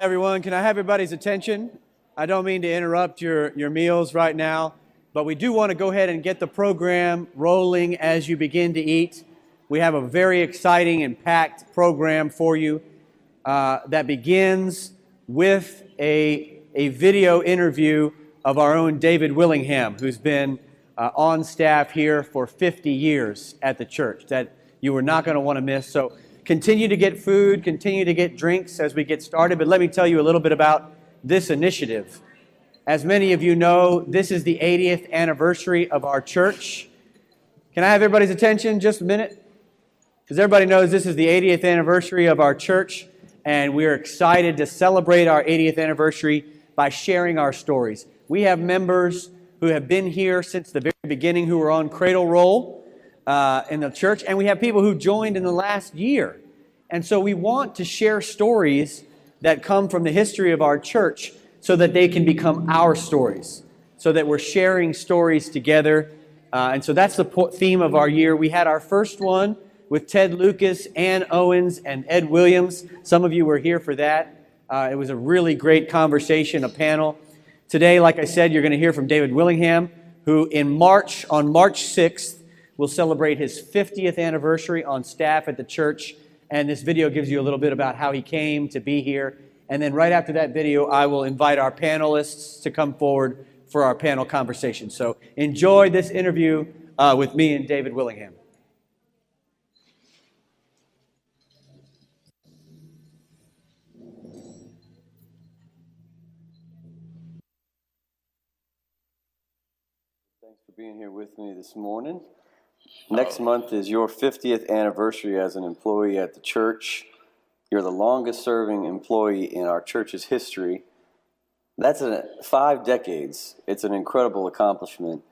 Everyone, can I have everybody's attention? I don't mean to interrupt your meals right now, but we do want to go ahead and get the program rolling as you begin to eat. We have a very exciting and packed program for you that begins with a video interview of our own David Willingham, who's been on staff here for 50 years at the church, that you are not going to want to miss. So continue to get food, continue to get drinks as we get started, but let me tell you a little bit about this initiative. As many of you know, this is the 80th anniversary of our church. Can I have everybody's attention just a minute? Because everybody knows this is the 80th anniversary of our church, and we're excited to celebrate our 80th anniversary by sharing our stories. We have members who have been here since the very beginning who are on cradle roll in the church, and we have people who joined in the last year. And so we want to share stories that come from the history of our church so that they can become our stories, so that we're sharing stories together. And so that's the theme of our year. We had our first one with Ted Lucas, Ann Owens, and Ed Williams. Some of you were here for that. It was a really great conversation, a panel. Today, like I said, you're going to hear from David Willingham, who on March 6th, will celebrate his 50th anniversary on staff at the church. And this video gives you a little bit about how he came to be here. And then right after that video, I will invite our panelists to come forward for our panel conversation. So enjoy this interview with me and David Willingham. Thanks for being here with me this morning. Next month is your 50th anniversary as an employee at the church. You're the longest serving employee in our church's history. That's 5 decades. It's an incredible accomplishment.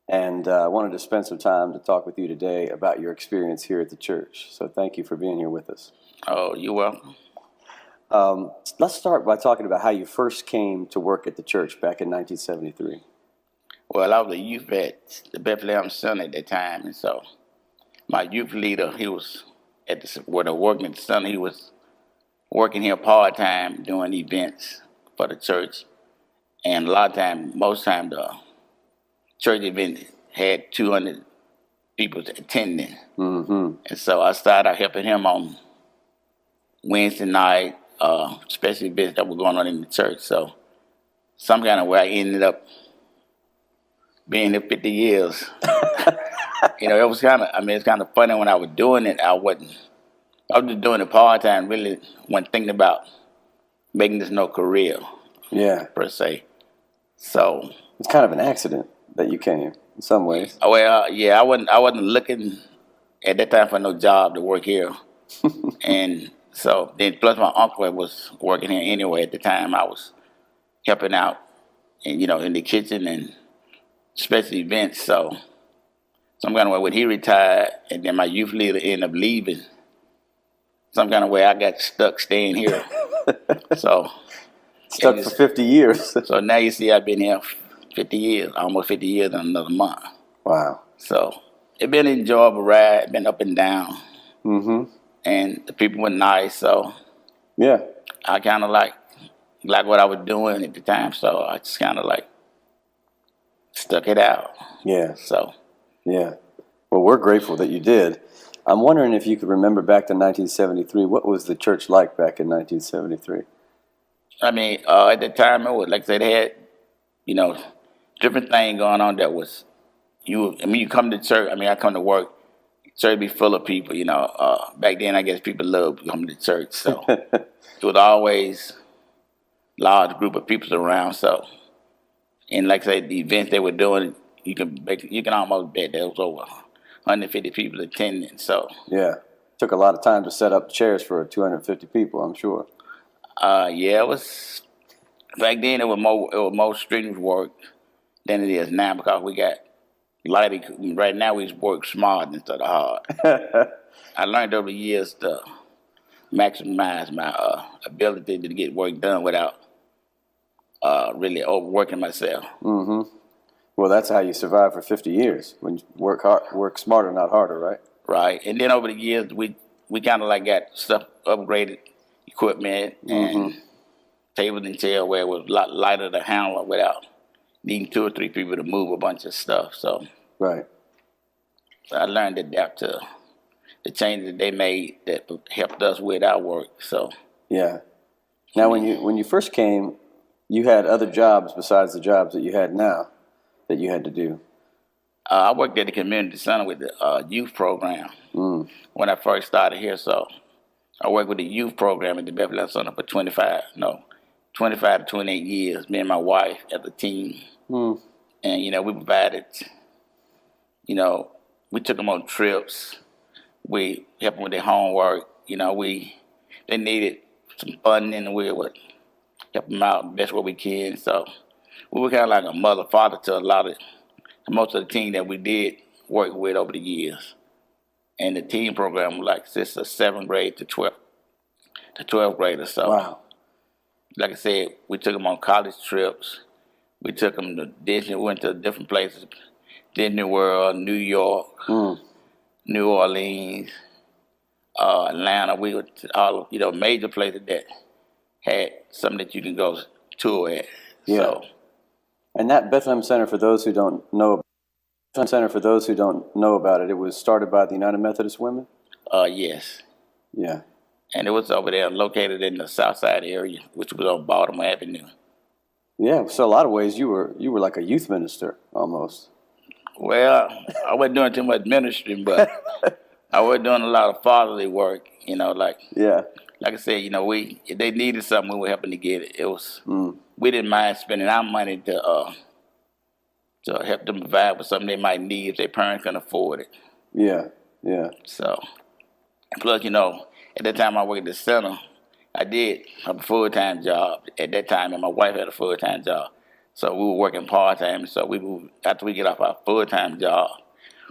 And I wanted to spend some time to talk with you today about your experience here at the church. So thank you for being here with us. Oh, you're welcome. Let's start by talking about how you first came to work at the church back in 1973. Well, I was a youth at the Bethlehem Center at that time, and so my youth leader, he was working at the center. He was working here part-time doing events for the church, and most time the church event had 200 people attending. Mm-hmm. And so I started helping him on Wednesday night, special events that were going on in the church. So some kind of way I ended up being here 50 years. It was it's kind of funny when I was doing it. I was just doing it part-time, really wasn't thinking about making this no career. Yeah. Per se. So. It's kind of an accident that you came in some ways. Well, yeah, I wasn't looking at that time for no job to work here. And so then plus my uncle was working here anyway at the time. I was helping out and, in the kitchen and special events. So some kind of way when he retired and then my youth leader ended up leaving, some kind of way I got stuck staying here. So stuck for 50 years. So now you see I've been here 50 years, almost 50 years in another month. Wow. So it's been an enjoyable ride, been up and down. Mm-hmm. And the people were nice, so yeah, I kind of like what I was doing at the time, so I just kind of stuck it out. Yeah. So. Yeah. Well, we're grateful that you did. I'm wondering if you could remember back to 1973. What was the church like back in 1973? At the time, it was, like I said, they had, different things going on that was, you come to church, I come to work, church be full of people, back then I guess people loved coming to church, so it was always a large group of people around, so, and like I said, the events they were doing, you can almost bet there was over 150 people attending, so. Yeah, took a lot of time to set up chairs for 250 people, I'm sure. Yeah, it was, back then it was more street work than it is now because we got lighting. Right now we work smart instead of hard. I learned over the years to maximize my ability to get work done without really overworking myself. Mm-hmm. Well, that's how you survive for 50 years. When you work smarter, not harder, right? Right. And then over the years, we kind of got stuff upgraded, equipment, and tables and chairs where it was a lot lighter to handle without needing 2 or 3 people to move a bunch of stuff. So Right. I learned to adapt to the changes that they made that helped us with our work. So Yeah. Now, when you first came, you had other jobs besides the jobs that you had now that you had to do. I worked at the community center with the youth program when I first started here. So I worked with the youth program at the Bethlehem Center for 25 to 28 years, me and my wife as a team. And, we provided, we took them on trips. We helped them with their homework. They needed some funding, and we would help them out the best way we can. So we were kind of like a mother, father to most of the team that we did work with over the years. And the team program consists of 7th grade to 12th graders. So, Wow. like I said, we took them on college trips. We took them to Disney. We went to different places: Disney World, New York, New Orleans, Atlanta. We went to all major places that had something that you can go tour at. Yeah. So, And that Bethlehem Center, for those who don't know, about it, it was started by the United Methodist Women. yes. Yeah. And it was over there located in the South Side area, which was on Baltimore Avenue. Yeah. So a lot of ways you were like a youth minister almost. Well, I wasn't doing too much ministry, but I was doing a lot of fatherly work, Yeah. like I said, if they needed something, we were helping to get it. It was, we didn't mind spending our money to help them provide with something they might need if their parents can afford it. Yeah. Yeah. So, plus, at that time I worked at the center, I did have a full-time job at that time, and my wife had a full-time job. So we were working part-time. So after we get off our full-time job,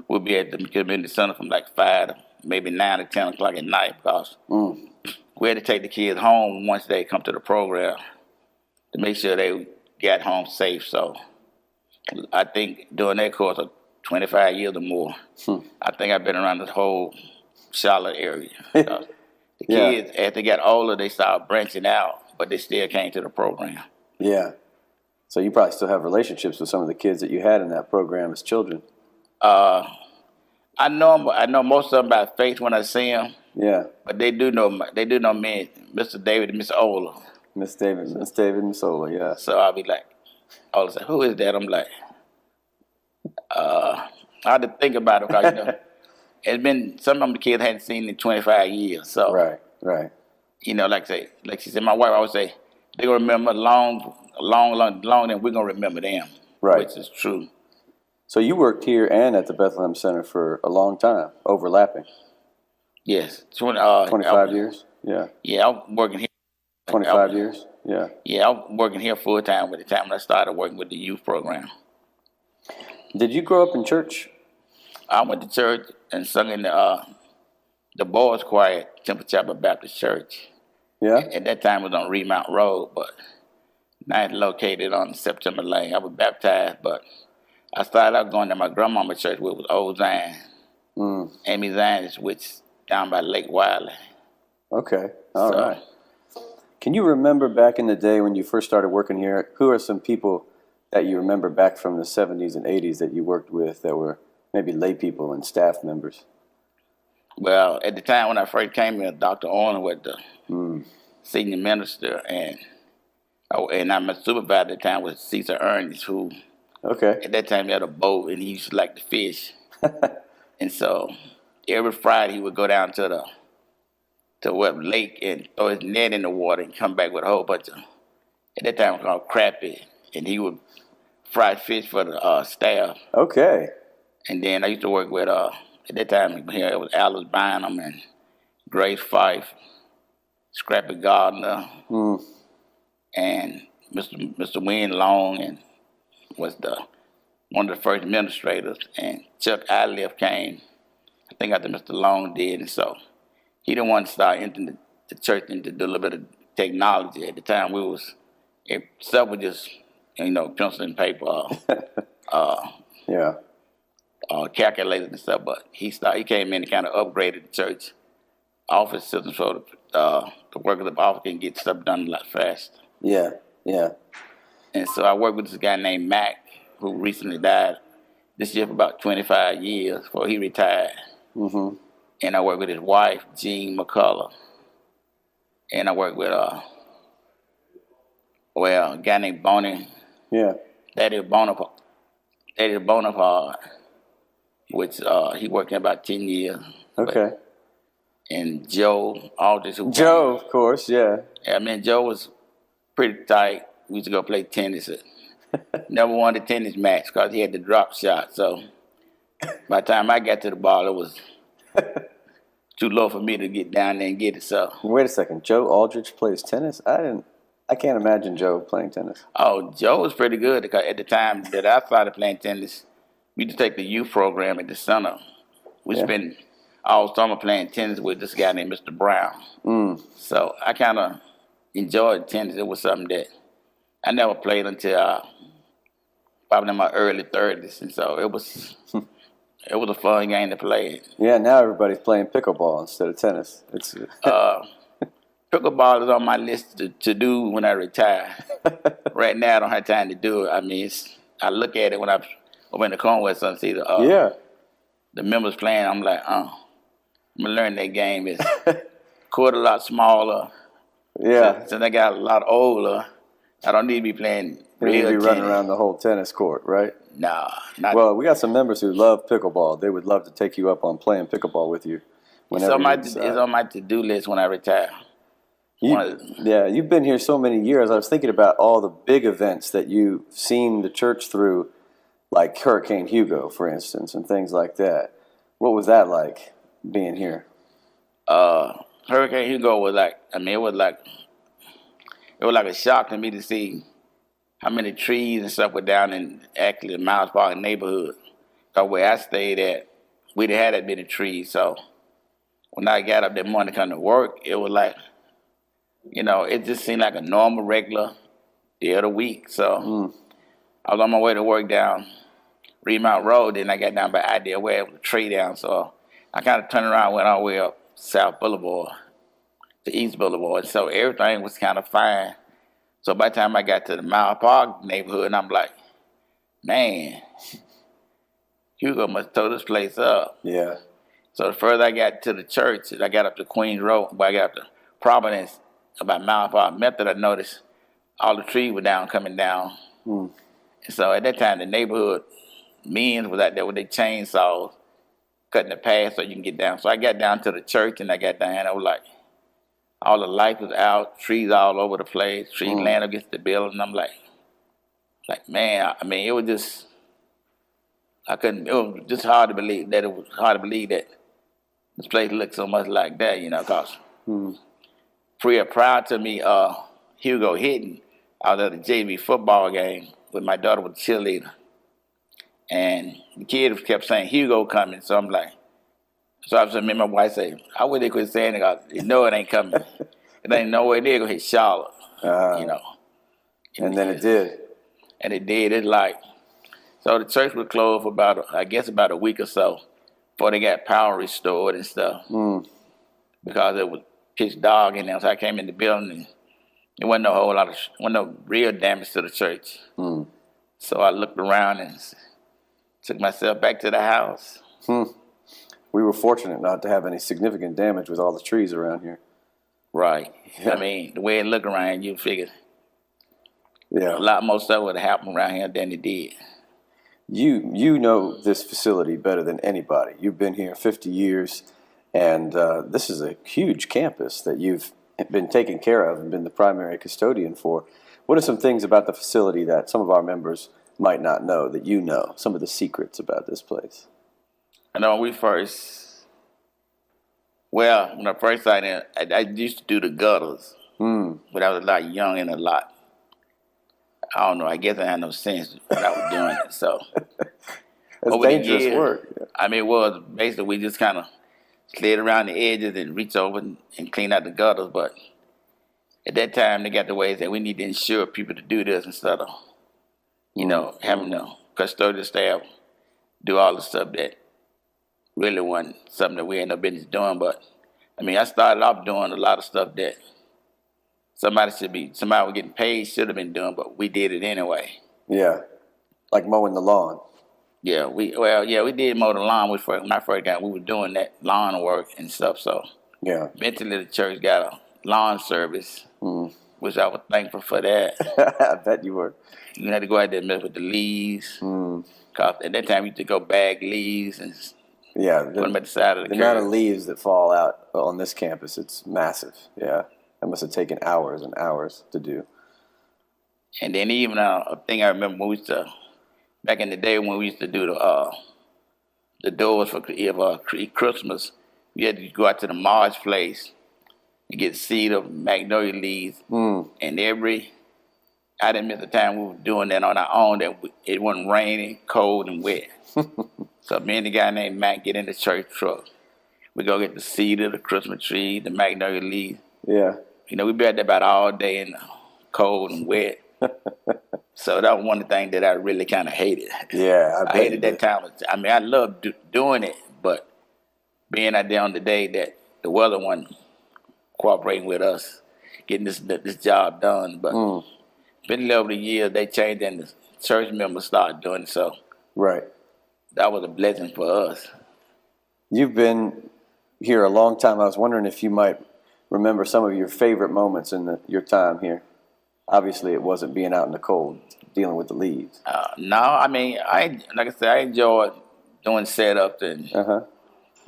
we'll be at the community center from like 5 to maybe 9 to 10 o'clock at night, because we had to take the kids home once they come to the program to make sure they got home safe. So I think during that course of 25 years or more, I think I've been around the whole Charlotte area. The Yeah. kids, as they got older, they started branching out, but they still came to the program. Yeah. So you probably still have relationships with some of the kids that you had in that program as children. I know 'em- I know most of them by face when I see them, Yeah. but they do know me, Mr. David and Miss Ola. Miss David, and Sola. Yeah. So I'll be like, Ola say, "Who is that?" I'm like, I had to think about it, because it's been, some of them the kids hadn't seen in 25 years. So Right. Right. like she said, my wife always say, they're gonna remember long, and we're gonna remember them. Right. Which is true. So you worked here and at the Bethlehem Center for a long time, overlapping. Yes. 25 years? Yeah. Yeah, I was working here. 25 years? Yeah. Yeah, I was working here full time by the time I started working with the youth program. Did you grow up in church? I went to church and sung in the boys' choir at Temple Chapel Baptist Church. Yeah. At that time, it was on Remount Road, but now it's located on September Lane. I was baptized, but I started out going to my grandmama's church, which was Old Zion. Amy Zionist, which down by Lake Wiley. Okay. All right. Can you remember back in the day when you first started working here, who are some people that you remember back from the 70s and 80s that you worked with that were maybe lay people and staff members? Well, at the time when I first came here, Dr. Orner was the senior minister, and my supervisor at the time was Cesar Ernest, who Okay. at that time he had a boat and he used to like to fish. And so every Friday he would go down to the lake and throw his net in the water and come back with a whole bunch of, at that time it was called crappie, and he would fry fish for the staff. Okay. And then I used to work with, at that time here it was Alice Bynum and Grace Fife, Scrappy Gardner, and Mr. Wayne Long, and was one of the first administrators. And Chuck Iliff came, I think after Mr. Long did, and so he didn't want to start entering the church and to do a little bit of technology. At the time stuff was just, pencil and paper, Yeah. calculators and stuff, but he came in and kind of upgraded the church office system so the workers of the office can get stuff done a lot faster. Yeah, yeah. And so I worked with this guy named Mac, who recently died this year for about 25 years before he retired. Mm-hmm. And I worked with his wife, Jean McCullough. And I worked with, a guy named Bonnie, Yeah. Daddy Bonaparte, which he worked in about 10 years. Okay. And Joe Aldridge, who Joe, of course, yeah. I mean, Joe was pretty tight. We used to go play tennis. Never won the tennis match because he had the drop shot. So by the time I got to the ball, it was too low for me to get down there and get it. So, Wait a second. Joe Aldridge plays tennis? I can't imagine Joe playing tennis. oh, Joe was pretty good because at the time that I started playing tennis, we used to take the youth program at the center. We Yeah. spent all summer playing tennis with this guy named Mr. Brown. Mm. So I kind of enjoyed tennis. It was something that I never played until probably in my early 30s, and so it was a fun game to play. Yeah, now everybody's playing pickleball instead of tennis. It's Pickleball is on my list to do when I retire. Right now, I don't have time to do it. I mean, I look at it when I'm over in the Conway and see yeah. the members playing. I'm like, I'm gonna learn that game. It's court a lot smaller. Yeah. Since I got a lot older, I don't need to be playing They need real to be running tennis. around the whole tennis court, right? Nah, not. Well, we got some members who love pickleball. They would love to take you up on playing pickleball with you it's whenever on my you decide. it's on my to-do list when I retire. Yeah, you've been here so many years. I was thinking about all the big events that you've seen the church through, like Hurricane Hugo, for instance, and things like that. What was that like, being here? Hurricane Hugo was like, I mean, it was like a shock to me to see how many trees and stuff were down in actually the Miles Park neighborhood. So where I stayed at, we didn't have that many trees. So when I got up that morning to come to work, it was like, it just seemed like a normal, regular day of the week. So I was on my way to work down Remount Road, then I got down by Idea where it was a tree down. So I kind of turned around and went all the way up South Boulevard to East Boulevard. So everything was kind of fine. So by the time I got to the Mile Park neighborhood, and I'm like, man, Hugo must have tore this place up. Yeah. So the further I got to the church, I got up to Queens Road, but I got up to Providence, about Mile Park Method, I noticed all the trees were coming down. And so at that time, the neighborhood men was out there with their chainsaws, cutting the path so you can get down. So I got down to the church, and I got down, and I was like, all the lights was out, trees all over the place, trees laying against the building. I'm like, man, I mean, it was just, it was just hard to believe that this place looked so much like that, because prior to me, Hugo hitting, I was at a JV football game with my daughter with a cheerleader. And the kids kept saying, Hugo coming. So I'm like, so I was me and my wife say, how would they quit saying it? Because they know it ain't coming. It ain't no way they're going to hit Charlotte, And then it did. And it did. It's like, so the church was closed for about a week or so before they got power restored and stuff. Because it was pitch dark in there. So I came in the building and there wasn't no real damage to the church. So I looked around and took myself back to the house. We were fortunate not to have any significant damage with all the trees around here. Right. Yeah. I mean, the way it looked around, you figured Yeah. a lot more stuff would have happened around here than it did. You know this facility better than anybody. You've been here 50 years, and this is a huge campus that you've been taken care of and been the primary custodian for. What are some things about the facility that some of our members might not know that you know? Some of the secrets about this place? I know when I first started in, I used to do the gutters when I was a lot young and a lot. I don't know. I guess I had no sense when I was doing it. So That's over the dangerous years, work. Yeah. I mean, it was basically we just kind of slid around the edges and reach over and clean out the gutters. But at that time, they got the ways that we need to insure people to do this instead of, having the custodial staff do all the stuff that really wasn't something that we had no business doing. But I mean, I started off doing a lot of stuff that somebody was getting paid, should have been doing, but we did it anyway. Yeah. Like mowing the lawn. Yeah, we did mow the lawn. When I first got, we were doing that lawn work and stuff. So Yeah. eventually the church got a lawn service, which I was thankful for that. I bet you were. You had to go out there and mess with the leaves. Cause at that time you used to go bag leaves and Yeah. put them at the side of the The amount of curb. leaves that fall out on this campus, it's massive. Yeah. That must have taken hours and hours to do. And then even a thing I remember when we used to, back in the day when we used to do the doors for Christmas, we had to go out to the Marsh place and get seed of magnolia leaves. And I didn't miss the time we were doing that on our own, that it wasn't raining, cold, and wet. So me and the guy named Matt get in the church truck. We go get the cedar, the Christmas tree, the magnolia leaves. Yeah. You know, we be out there about all day in the cold and wet. So that was one of the things that I really kind of hated. Yeah. I hated that time. I mean, I loved doing it, but being out there on the day that the weather wasn't cooperating with us, getting this job done. But been over the years, they changed and the church members started doing it. So Right. that was a blessing for us. You've been here a long time. I was wondering if you might remember some of your favorite moments in your time here. Obviously, it wasn't being out in the cold, dealing with the leaves. No, I mean, like I said, I enjoyed doing setups and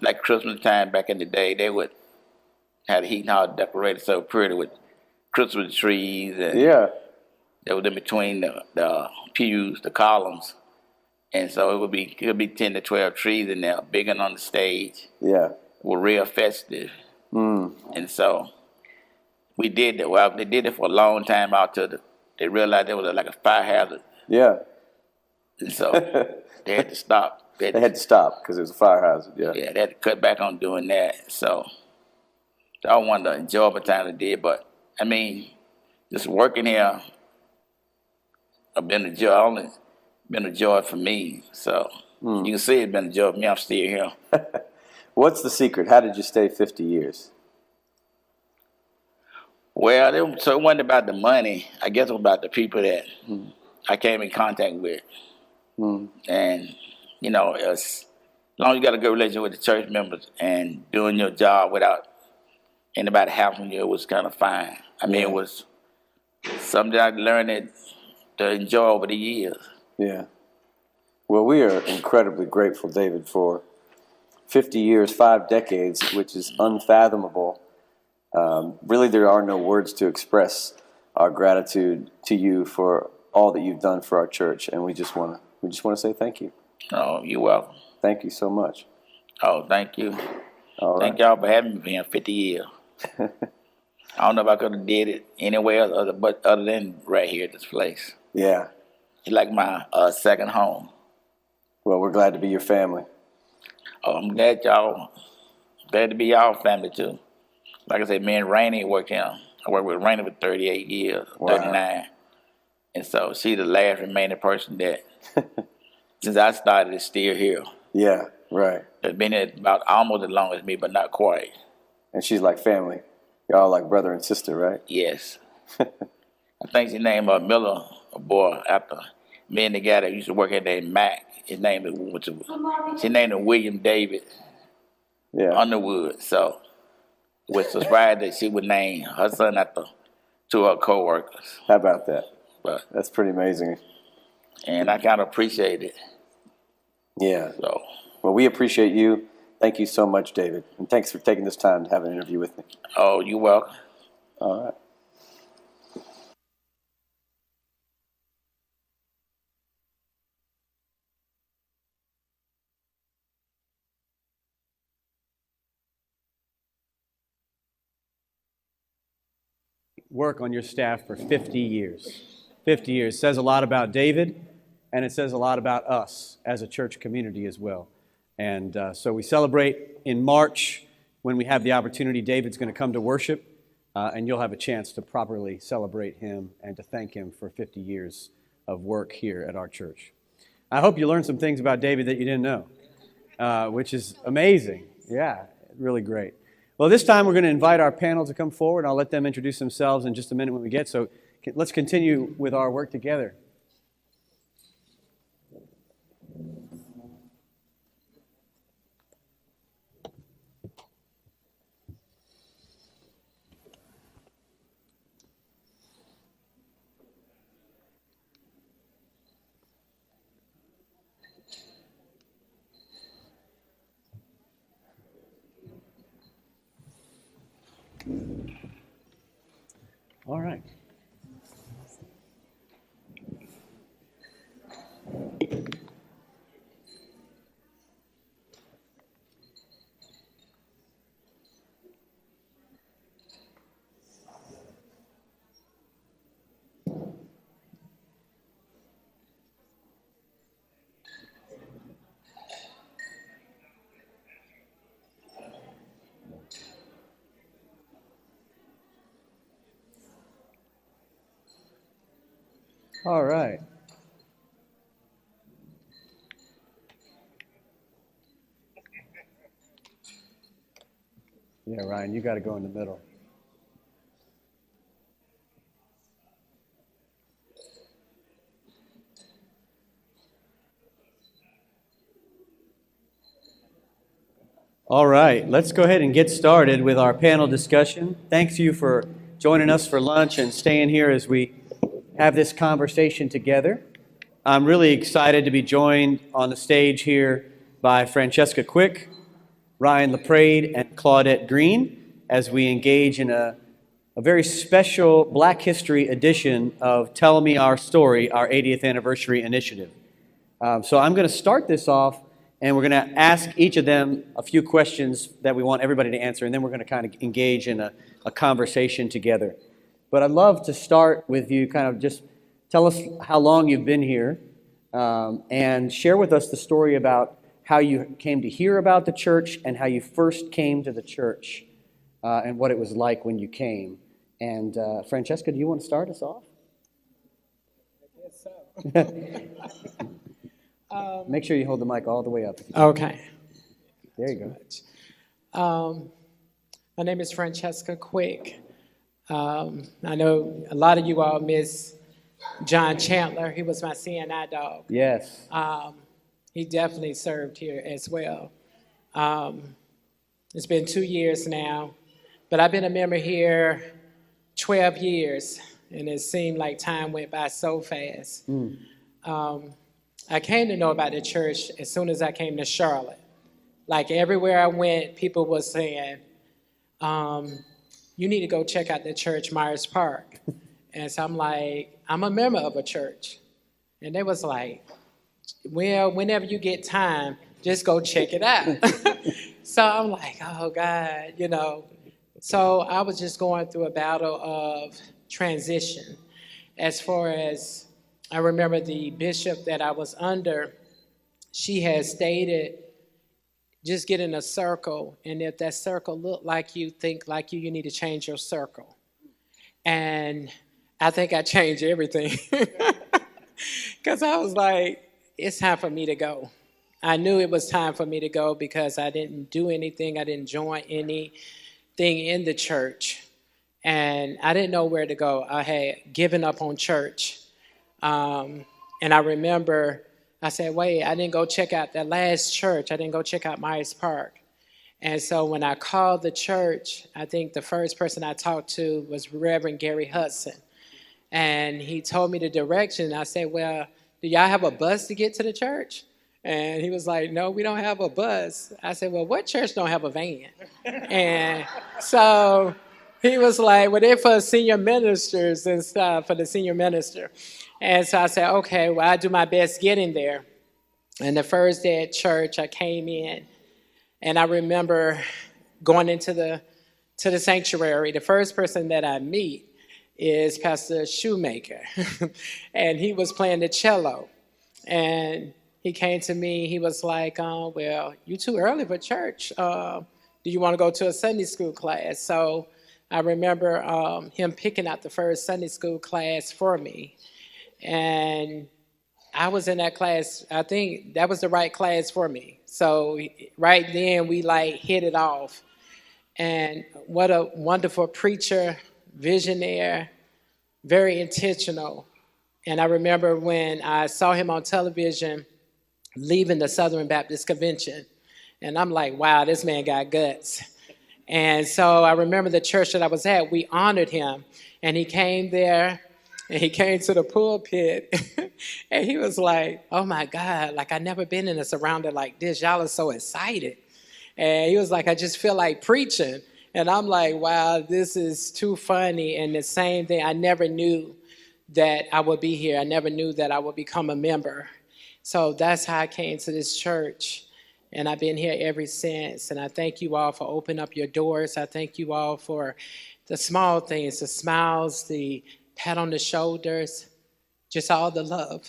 like Christmas time back in the day, they would have the heating house decorated so pretty with Christmas trees and Yeah. they was in between the pews, the columns. And so it could be 10 to 12 trees in there, big and on the stage. Yeah. Were real festive. And so we did that. Well, they did it for a long time out till they realized there was like a fire hazard. Yeah. And so they had to stop. They had to stop because it was a fire hazard. Yeah. Yeah, they had to cut back on doing that. So that was one of the enjoyable times I did. But I mean, just working here, I've been a joy. Only been a joy for me. So you can see it's been a joy for me. I'm still here. What's the secret? How did you stay 50 years? Well, so it wasn't about the money. I guess it was about the people that I came in contact with. And, you know, as long as you got a good relationship with the church members and doing your job without anybody helping you, it was kind of fine. I mean, it was something I learned to enjoy over the years. Yeah. Well, we are incredibly grateful, David, for 50 years, 5 decades, which is unfathomable. Really, there are no words to express our gratitude to you for all that you've done for our church, and we just want to say thank you. Oh, you're welcome. Thank you so much. Oh, thank you. All right. Thank y'all for having me here 50 years. I don't know if I could have did it anywhere other than right here at this place. Yeah. It's like my second home. Well, we're glad to be your family. Oh, I'm glad to be y'all family too. Like I said, me and Rainey worked here. I worked with Rainey for 38 years, Wow. 39. And so she's the last remaining person that, since I started, is still here. Yeah, right. It's been here about almost as long as me, but not quite. And she's like family. Y'all like brother and sister, right? Yes. I think she named Miller, a boy, after me and the guy that used to work at named Mac. His name she named him William David Yeah. Underwood. So was surprised that she would name her son after two of her co-workers. How about that? But That's pretty amazing. and I kind of appreciate it. Yeah. So Well, we appreciate you. Thank you so much, David. And thanks for taking this time to have an interview with me. oh, you're welcome. All right. Work on your staff for 50 years. 50 years says a lot about David, and it says a lot about us as a church community as well. And so we celebrate in March when we have the opportunity. David's going to come to worship, and you'll have a chance to properly celebrate him and to thank him for 50 years of work here at our church. I hope you learned some things about David that you didn't know, which is amazing. Yeah, really great. Well, this time we're going to invite our panel to come forward. I'll let them introduce themselves in just a minute when we get. So let's continue with our work together. All right. All right. Yeah, Ryan, you got to go in the middle. All right, let's go ahead and get started with our panel discussion. Thanks you for joining us for lunch and staying here as we have this conversation together. I'm really excited to be joined on the stage here by Francesca Quick, Ryan LaPrade, and Claudette Green as we engage in a very special Black History edition of Tell Me Our Story, our 80th anniversary initiative. So I'm going to start this off, and we're going to ask each of them a few questions that we want everybody to answer, and then we're going to kind of engage in a conversation together. But I'd love to start with you, kind of just tell us how long you've been here, and share with us the story about how you came to hear about the church and how you first came to the church, and what it was like when you came. And Francesca, do you want to start us off? I guess so. Make sure you hold the mic all the way up. Okay. There you go. My name is Francesca Quick. I know a lot of you all miss John Chandler. He was my CNI dog. Yes. He definitely served here as well. It's been 2 years now, but I've been a member here 12 years, and it seemed like time went by so fast. I came to know about the church as soon as I came to Charlotte. Like everywhere I went, people were saying, you need to go check out the church, Myers Park. And so I'm like, I'm a member of a church. And they was like, well, whenever you get time, just go check it out. So I'm like, oh God, you know. So I was just going through a battle of transition. As far as, I remember the bishop that I was under, she had stated, just get in a circle, and if that circle look like you, think like you need to change your circle. And I think I changed everything. Because I was like, it's time for me to go. I knew it was time for me to go because I didn't do anything. I didn't join anything in the church. And I didn't know where to go. I had given up on church. And I remember I said, wait, I didn't go check out that last church. I didn't go check out Myers Park. And so when I called the church, I think the first person I talked to was Reverend Gary Hudson. And he told me the direction. I said, well, do y'all have a bus to get to the church? And he was like, no, we don't have a bus. I said, well, what church don't have a van? And so he was like, well, they're for senior ministers and stuff, for the senior minister. And so I said, okay, well, I'll do my best getting there. And the first day at church, I came in, and I remember going into the sanctuary. The first person that I meet is Pastor Shoemaker, and he was playing the cello. And he came to me, he was like, oh, well, you too early for church. Do you want to go to a Sunday school class? So I remember him picking out the first Sunday school class for me. And I was in that class. I think that was the right class for me. So right then we like hit it off. And what a wonderful preacher, visionary, very intentional. And I remember when I saw him on television leaving the Southern Baptist Convention. And I'm like, wow, this man got guts. And so I remember the church that I was at, we honored him. And he came there, and he came to the pulpit, and he was like, oh my God, like I never been in a surrounding like this. Y'all are so excited. And he was like, I just feel like preaching. And I'm like, wow, this is too funny. And the same thing, I never knew that I would be here. I never knew that I would become a member. So that's how I came to this church. And I've been here ever since. And I thank you all for opening up your doors. I thank you all for the small things, the smiles, the pat on the shoulders, just all the love.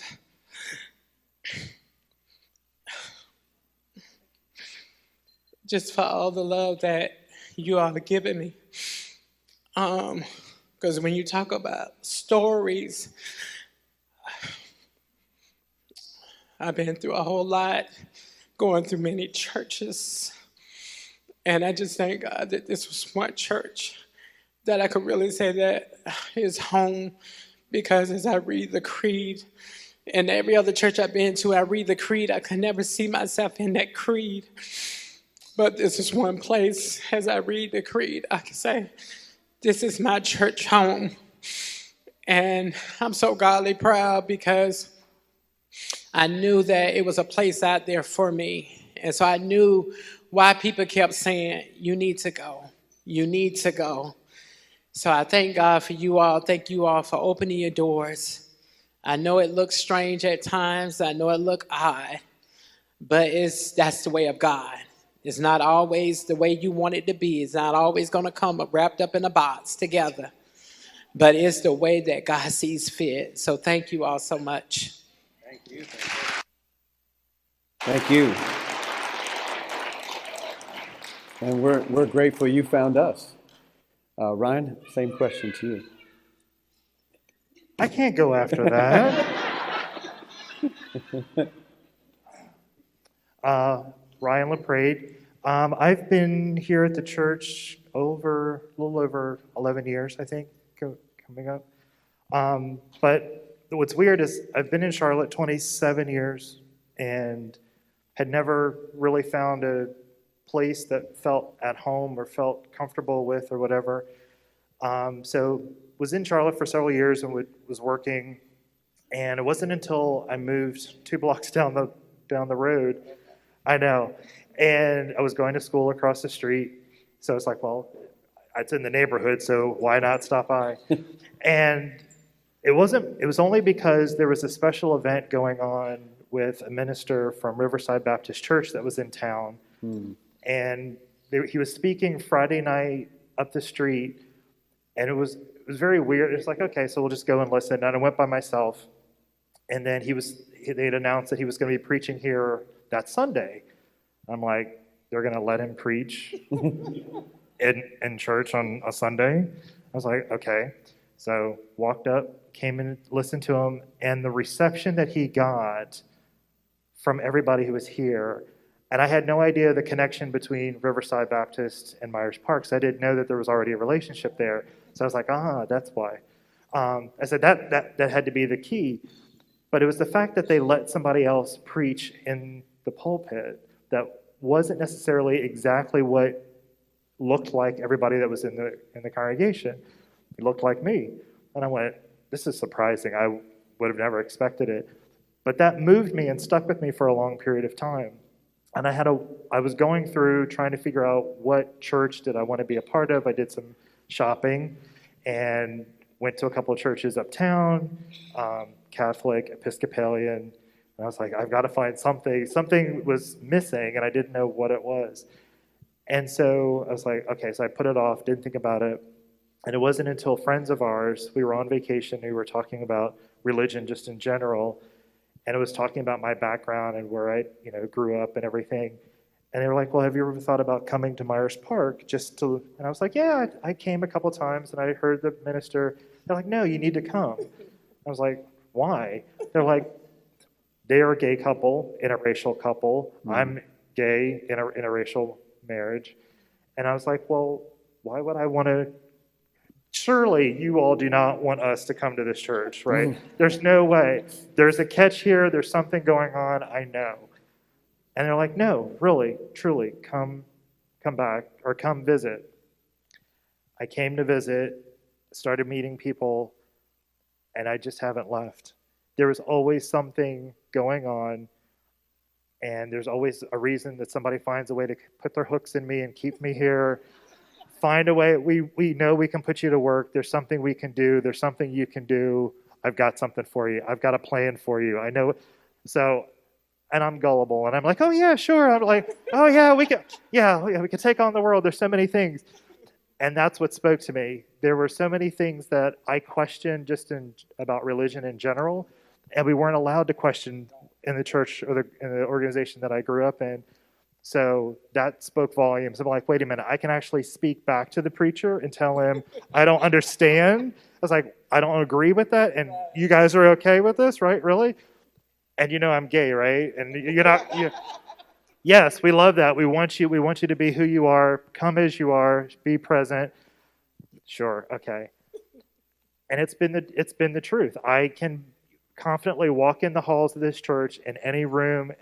Just for all the love that you all have given me. Because when you talk about stories, I've been through a whole lot, going through many churches. And I just thank God that this was one church that I could really say that is home, because as I read the creed, and every other church I've been to, I read the creed, I could never see myself in that creed. But this is one place, as I read the creed, I can say, this is my church home. And I'm so godly proud, because I knew that it was a place out there for me. And so I knew why people kept saying, you need to go. You need to go. So I thank God for you all. Thank you all for opening your doors. I know it looks strange at times. I know it looks odd. But that's the way of God. It's not always the way you want it to be. It's not always going to come wrapped up in a box together. But it's the way that God sees fit. So thank you all so much. Thank you. Thank you. And we're grateful you found us. Ryan, same question to you. I can't go after that. Ryan LaPrade. I've been here at the church a little over 11 years, I think, coming up. But what's weird is I've been in Charlotte 27 years and had never really found a place that felt at home or felt comfortable with or whatever. So was in Charlotte for several years and was working. And it wasn't until I moved 2 blocks down the road, I know, and I was going to school across the street. So it's like, well, it's in the neighborhood, so why not stop by? And it was only because there was a special event going on with a minister from Riverside Baptist Church that was in town. And he was speaking Friday night up the street, and it was very weird. It was like, okay, so we'll just go and listen. And I went by myself, and then they'd announced that he was going to be preaching here that Sunday. I'm like, they're going to let him preach in church on a Sunday? I was like, okay. So walked up, came in, listened to him, and the reception that he got from everybody who was here. And I had no idea the connection between Riverside Baptist and Myers Park, so I didn't know that there was already a relationship there. So I was like, that's why. I said that had to be the key. But it was the fact that they let somebody else preach in the pulpit that wasn't necessarily exactly what looked like everybody that was in the congregation. It looked like me. And I went, this is surprising. I would have never expected it. But that moved me and stuck with me for a long period of time. And I was going through trying to figure out what church did I want to be a part of. I did some shopping and went to a couple of churches uptown, Catholic, Episcopalian. And I was like, I've got to find something. Something was missing, and I didn't know what it was. And so I was like, okay, so I put it off, didn't think about it. And it wasn't until friends of ours, we were on vacation, we were talking about religion just in general, and it was talking about my background and where I grew up and everything. And they were like, well, have you ever thought about coming to Myers Park and I was like, yeah, I came a couple times and I heard the minister. They're like, no, you need to come. I was like, why? They're like, they are a gay couple, interracial couple. I'm gay, interracial marriage. And I was like, well, why would I want to? Surely you all do not want us to come to this church, right? There's no way. There's a catch here. There's something going on. I know. And they're like, no, really, truly, come back or come visit. I came to visit, started meeting people, and I just haven't left. There was always something going on, and there's always a reason that somebody finds a way to put their hooks in me and keep me here. Find a way. We know we can put you to work. There's something we can do. There's something you can do. I've got something for you. I've got a plan for you. I know. So, and I'm gullible, and I'm like, oh yeah, sure. I'm like, oh yeah, we can take on the world. There's so many things. And that's what spoke to me. There were so many things that I questioned just about religion in general, and we weren't allowed to question in the church or in the organization that I grew up in. So that spoke volumes. I'm like, wait a minute, I can actually speak back to the preacher and tell him I don't understand. I was like, I don't agree with that, and you guys are okay with this, right? Really? And you know I'm gay, right? And you're not. Yes, we love that. We want you to be who you are. Come as you are. Be present. Sure, okay. And it's been the truth. I can confidently walk in the halls of this church, in any room,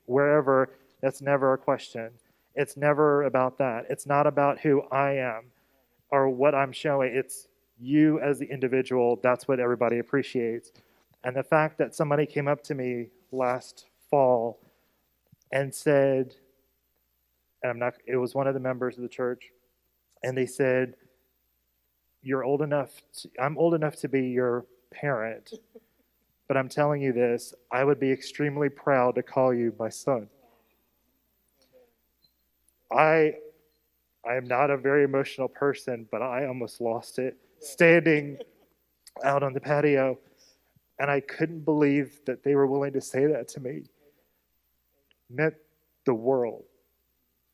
wherever. That's never a question. It's never about that. It's not about who I am or what I'm showing. It's you as the individual. That's what everybody appreciates. And the fact that somebody came up to me last fall and said, and it was one of the members of the church, and they said, I'm old enough to be your parent, but I'm telling you this, I would be extremely proud to call you my son. I am not a very emotional person, but I almost lost it standing out on the patio, and I couldn't believe that they were willing to say that to me. Meant the world.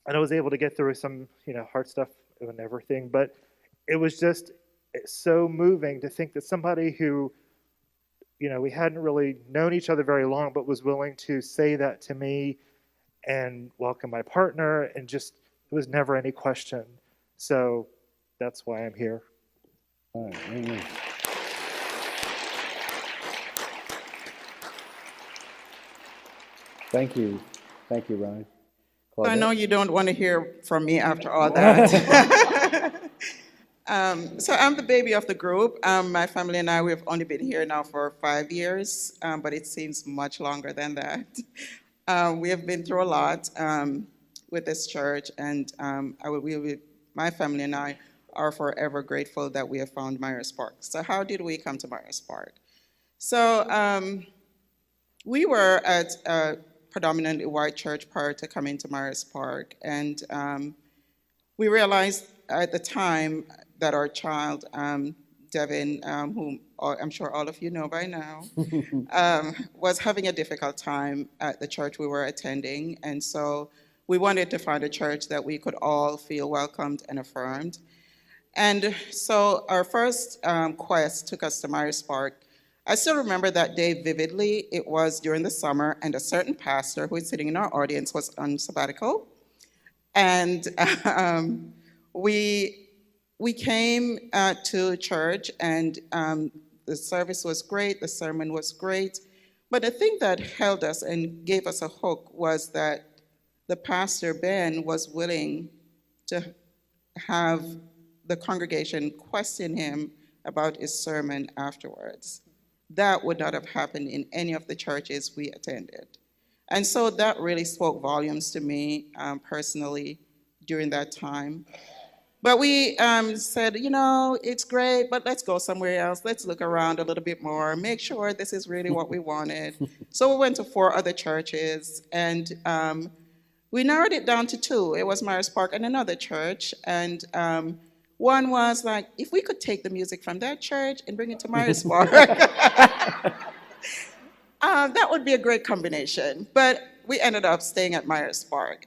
And I was able to get through some, hard stuff and everything, but it was just so moving to think that somebody who, we hadn't really known each other very long, but was willing to say that to me and welcome my partner, and just, it was never any question. So that's why I'm here. All right, amen. Thank you. Thank you, Ryan. I know you don't want to hear from me after all that. So I'm the baby of the group. My family and I, we've only been here now for 5 years, but it seems much longer than that. We have been through a lot with this church, and my family and I are forever grateful that we have found Myers Park. So how did we come to Myers Park? So we were at a predominantly white church prior to coming to Myers Park, and we realized at the time that our child, Devin, whom I'm sure all of you know by now, was having a difficult time at the church we were attending. And so we wanted to find a church that we could all feel welcomed and affirmed. And so our first quest took us to Myers Park. I still remember that day vividly. It was during the summer, and a certain pastor who is sitting in our audience was on sabbatical. And we came to church, and the service was great, the sermon was great, but the thing that held us and gave us a hook was that the pastor, Ben, was willing to have the congregation question him about his sermon afterwards. That would not have happened in any of the churches we attended. And so that really spoke volumes to me personally during that time. But we said, it's great, but let's go somewhere else. Let's look around a little bit more, make sure this is really what we wanted. So we went to 4 other churches, and we narrowed it down to 2. It was Myers Park and another church. And one was like, if we could take the music from that church and bring it to Myers Park, that would be a great combination. But we ended up staying at Myers Park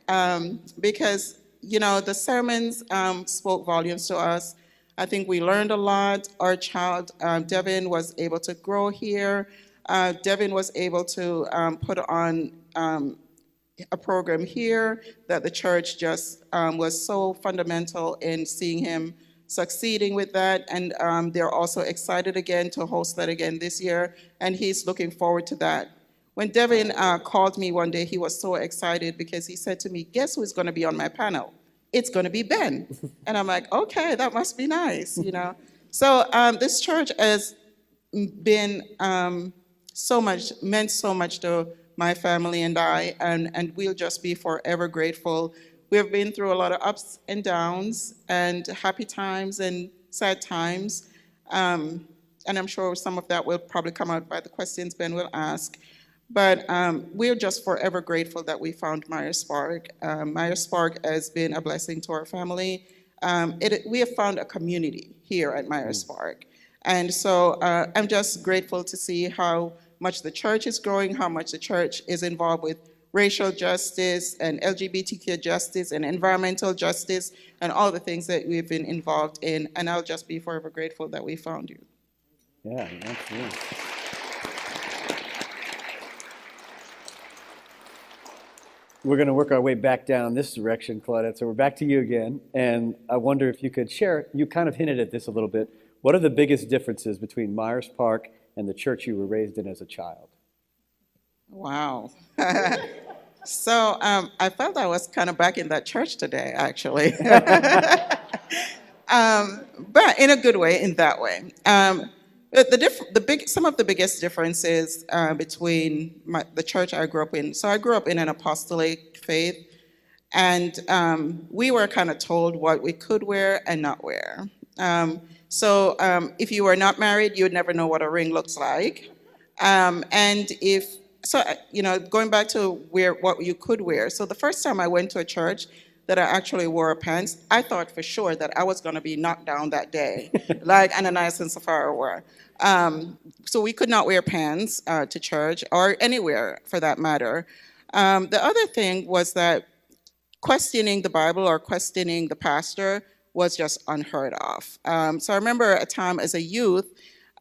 because the sermons spoke volumes to us. I think we learned a lot. Our child, Devin, was able to grow here. Devin was able to put on a program here that the church just was so fundamental in seeing him succeeding with that. And they're also excited again to host that again this year. And he's looking forward to that. When Devin called me one day, he was so excited because he said to me, guess who's going to be on my panel? It's going to be Ben. And I'm like, okay, that must be nice, you know. So this church has been meant so much to my family and I, and we'll just be forever grateful. We've been through a lot of ups and downs and happy times and sad times. And I'm sure some of that will probably come out by the questions Ben will ask. But we're just forever grateful that we found Myers Park. Myers Park has been a blessing to our family. We have found a community here at Myers Park. And so I'm just grateful to see how much the church is growing, how much the church is involved with racial justice and LGBTQ justice and environmental justice and all the things that we've been involved in. And I'll just be forever grateful that we found you. Yeah, absolutely. We're going to work our way back down this direction, Claudette. So we're back to you again. And I wonder if you could share, you kind of hinted at this a little bit. What are the biggest differences between Myers Park and the church you were raised in as a child? Wow. So I felt I was kind of back in that church today, actually. But in a good way, in that way. Some of the biggest differences between the church I grew up in. So I grew up in an apostolic faith, and we were kind of told what we could wear and not wear. So if you were not married, you would never know what a ring looks like. Going back to what you could wear. So the first time I went to a church that I actually wore pants, I thought for sure that I was going to be knocked down that day, like Ananias and Sapphira were. So we could not wear pants to church or anywhere for that matter. The other thing was that questioning the Bible or questioning the pastor was just unheard of. So I remember a time as a youth,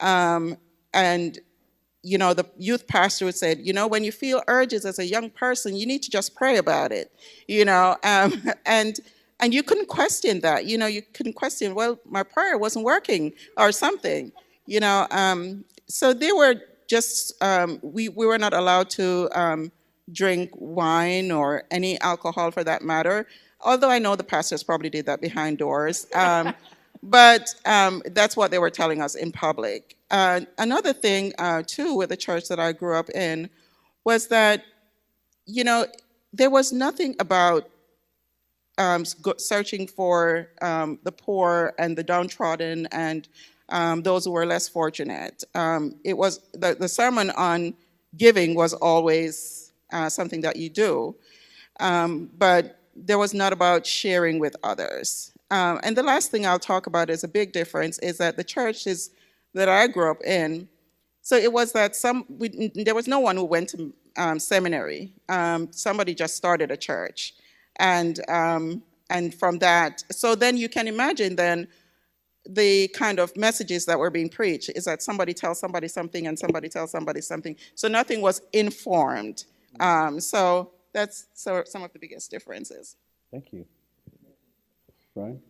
and the youth pastor would say, when you feel urges as a young person, you need to just pray about it, and you couldn't question that, you couldn't question, well, my prayer wasn't working or something, so they were just, we were not allowed to drink wine or any alcohol for that matter, although I know the pastors probably did that behind doors. But that's what they were telling us in public. Another thing, too, with the church that I grew up in was that, there was nothing about searching for the poor and the downtrodden and those who were less fortunate. It was the sermon on giving was always something that you do, but there was not about sharing with others. And the last thing I'll talk about is a big difference is that the churches that I grew up in, so it was that there was no one who went to seminary. Somebody just started a church. And from that, so then you can imagine then the kind of messages that were being preached is that somebody tells somebody something and somebody tells somebody something. So nothing was informed. So that's some of the biggest differences. Thank you. Brian?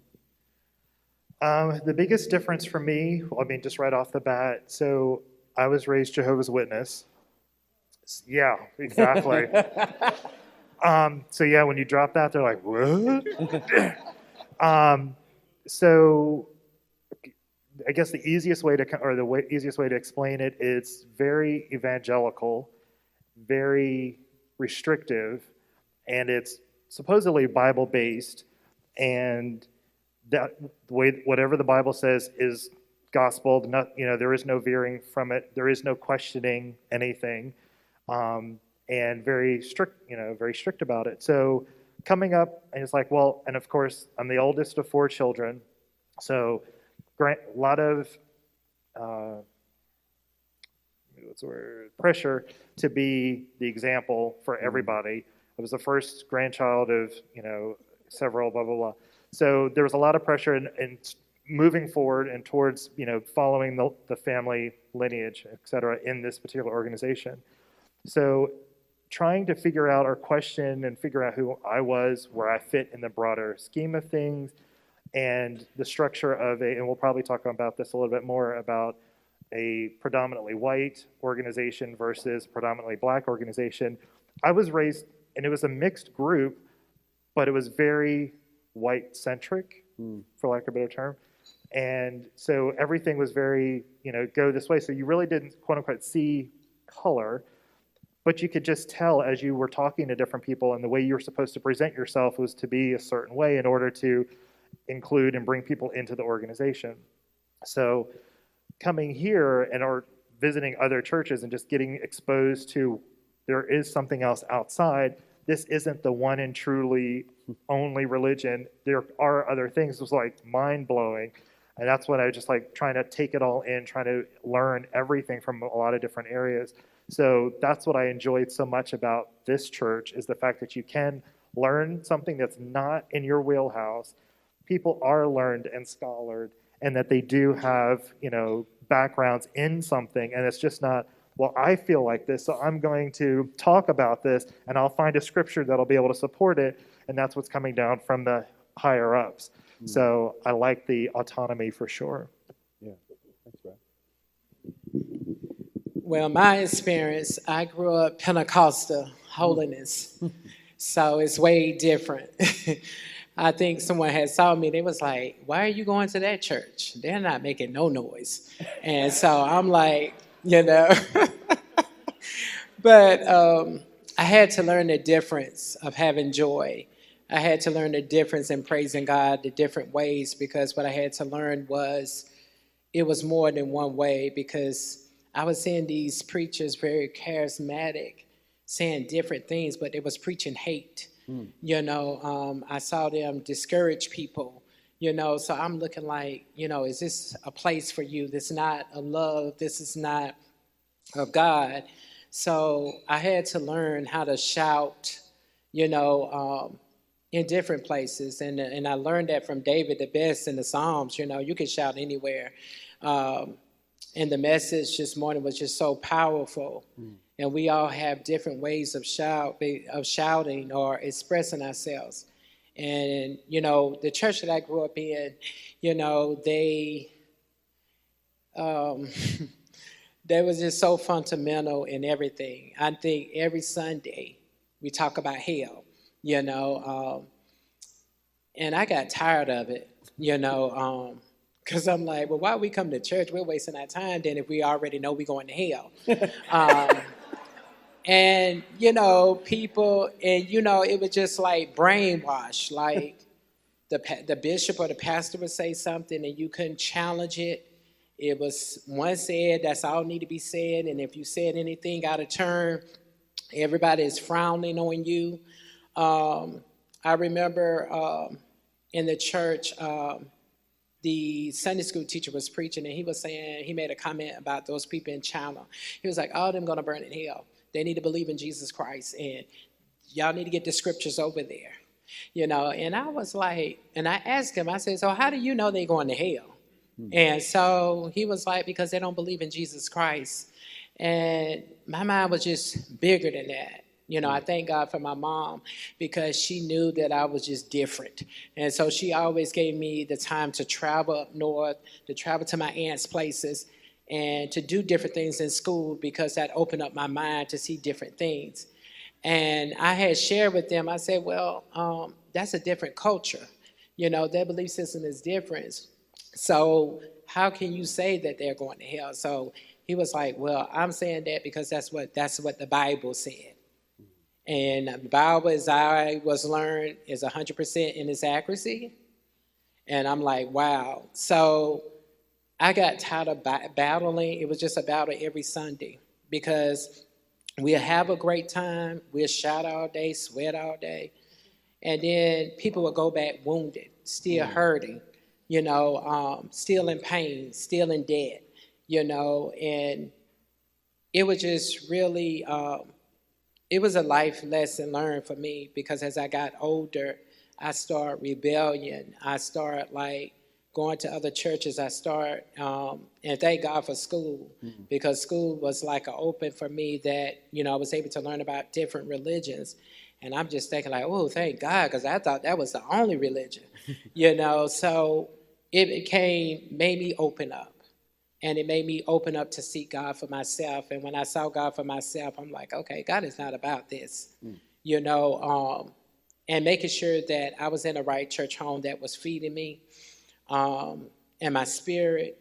The biggest difference for me, just right off the bat, so I was raised Jehovah's Witness. Yeah, exactly. So yeah, when you drop that, they're like, what? So I guess the easiest way to explain it is very evangelical, very restrictive, and it's supposedly Bible-based, and that way, whatever the Bible says is gospel. There is no veering from it. There is no questioning anything, and very strict about it. So coming up, and it's like, well, and of course, I'm the oldest of 4 children, so a lot of pressure to be the example for everybody. I was the first grandchild of several, blah blah blah. So there was a lot of pressure in moving forward and towards following the family lineage, et cetera, in this particular organization. So trying to figure out or question and figure out who I was, where I fit in the broader scheme of things, and the structure of and we'll probably talk about this a little bit more, about a predominantly white organization versus predominantly black organization. I was raised, and it was a mixed group, but it was very white-centric, for lack of a better term. And so everything was very, go this way. So you really didn't, quote unquote, see color, but you could just tell as you were talking to different people, and the way you were supposed to present yourself was to be a certain way in order to include and bring people into the organization. So coming here or visiting other churches and just getting exposed to there is something else outside. This isn't the one and truly only religion. There are other things. It was like mind-blowing. And that's what I was just like trying to take it all in, trying to learn everything from a lot of different areas. So that's what I enjoyed so much about this church, is the fact that you can learn something that's not in your wheelhouse. People are learned and scholared, and that they do have, backgrounds in something. And it's just not, well, I feel like this, so I'm going to talk about this, and I'll find a scripture that'll be able to support it. And that's what's coming down from the higher ups. So I like the autonomy for sure. Yeah, that's right. Well, my experience, I grew up Pentecostal holiness, so it's way different. I think someone had saw me, they was like, why are you going to that church? They're not making no noise. And so I'm like, but I had to learn the difference of having joy. I had to learn the difference in praising God, the different ways, because what I had to learn was it was more than one way, because I was seeing these preachers very charismatic, saying different things, but they was preaching hate. I saw them discourage people, so I'm looking like, is this a place for you? This is not a love. This is not of God. So I had to learn how to shout, in different places. And I learned that from David the best in the Psalms. You can shout anywhere. And the message this morning was just so powerful. And we all have different ways of shouting or expressing ourselves. And, the church that I grew up in, they was just so fundamental in everything. I think every Sunday we talk about hell, and I got tired of it, because I'm like, well, why we come to church? We're wasting our time then if we already know we're going to hell. And, people, and, it was just like brainwash. Like the bishop or the pastor would say something and you couldn't challenge it. It was once said, that's all need to be said. And if you said anything out of turn, everybody is frowning on you. I remember in the church, the Sunday school teacher was preaching, and he was saying, he made a comment about those people in China. He was like, all of them going to burn in hell. They need to believe in Jesus Christ, and y'all need to get the scriptures over there. And I was like, and I asked him, I said, so how do you know they're going to hell? And so he was like, because they don't believe in Jesus Christ. And my mind was just bigger than that. I thank God for my mom, because she knew that I was just different. And so she always gave me the time to travel up north, to travel to my aunt's places, and to do different things in school, because that opened up my mind to see different things. And I had shared with them, I said, well, that's a different culture. Their belief system is different. So how can you say that they're going to hell? So he was like, well, I'm saying that because that's what the Bible said. And the Bible, as I was learned, is 100% in its accuracy. And I'm like, wow. So I got tired of battling. It was just a battle every Sunday, because we'll have a great time. We'll shout all day, sweat all day. And then people will go back wounded, still hurting, still in pain, still in debt, and it was just really, it was a life lesson learned for me, because as I got older, I started rebellion. I started going to other churches, I start, and thank God for school, because school was like an open for me that, I was able to learn about different religions. And I'm just thinking like, oh, thank God, because I thought that was the only religion, So it made me open up. And it made me open up to seek God for myself. And when I saw God for myself, I'm like, okay, God is not about this, and making sure that I was in the right church home that was feeding me and my spirit.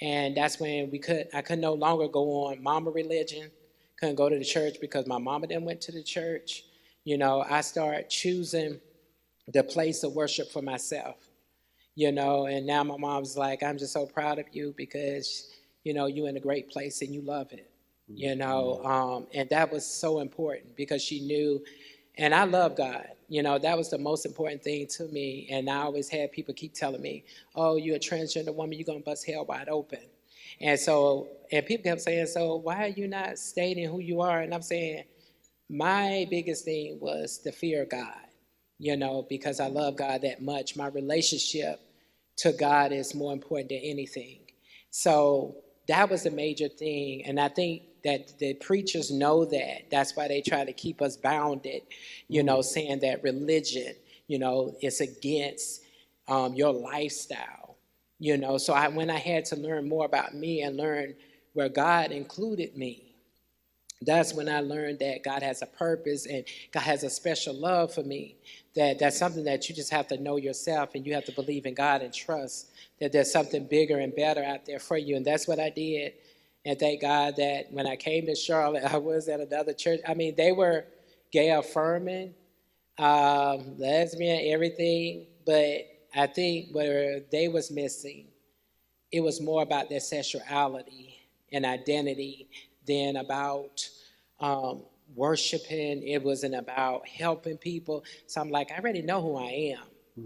And that's when I could no longer go on mama religion, couldn't go to the church because my mama didn't went to the church. I started choosing the place of worship for myself. And now my mom's like, I'm just so proud of you because, you're in a great place and you love it, and that was so important because she knew, and I love God, that was the most important thing to me. And I always had people keep telling me, oh, you're a transgender woman, you're going to bust hell wide open. And people kept saying, so why are you not stating who you are? And I'm saying, my biggest thing was the fear of God, because I love God that much. My relationship to God is more important than anything. So that was a major thing. And I think that the preachers know that. That's why they try to keep us bounded, saying that religion, is against your lifestyle, So when I had to learn more about me and learn where God included me, that's when I learned that God has a purpose and God has a special love for me. That's something that you just have to know yourself, and you have to believe in God and trust that there's something bigger and better out there for you. And that's what I did. And thank God that when I came to Charlotte, I was at another church. I mean, they were gay affirming, lesbian, everything. But I think where they was missing, it was more about their sexuality and identity than about worshiping. It wasn't about helping people. So I'm like, I already know who I am.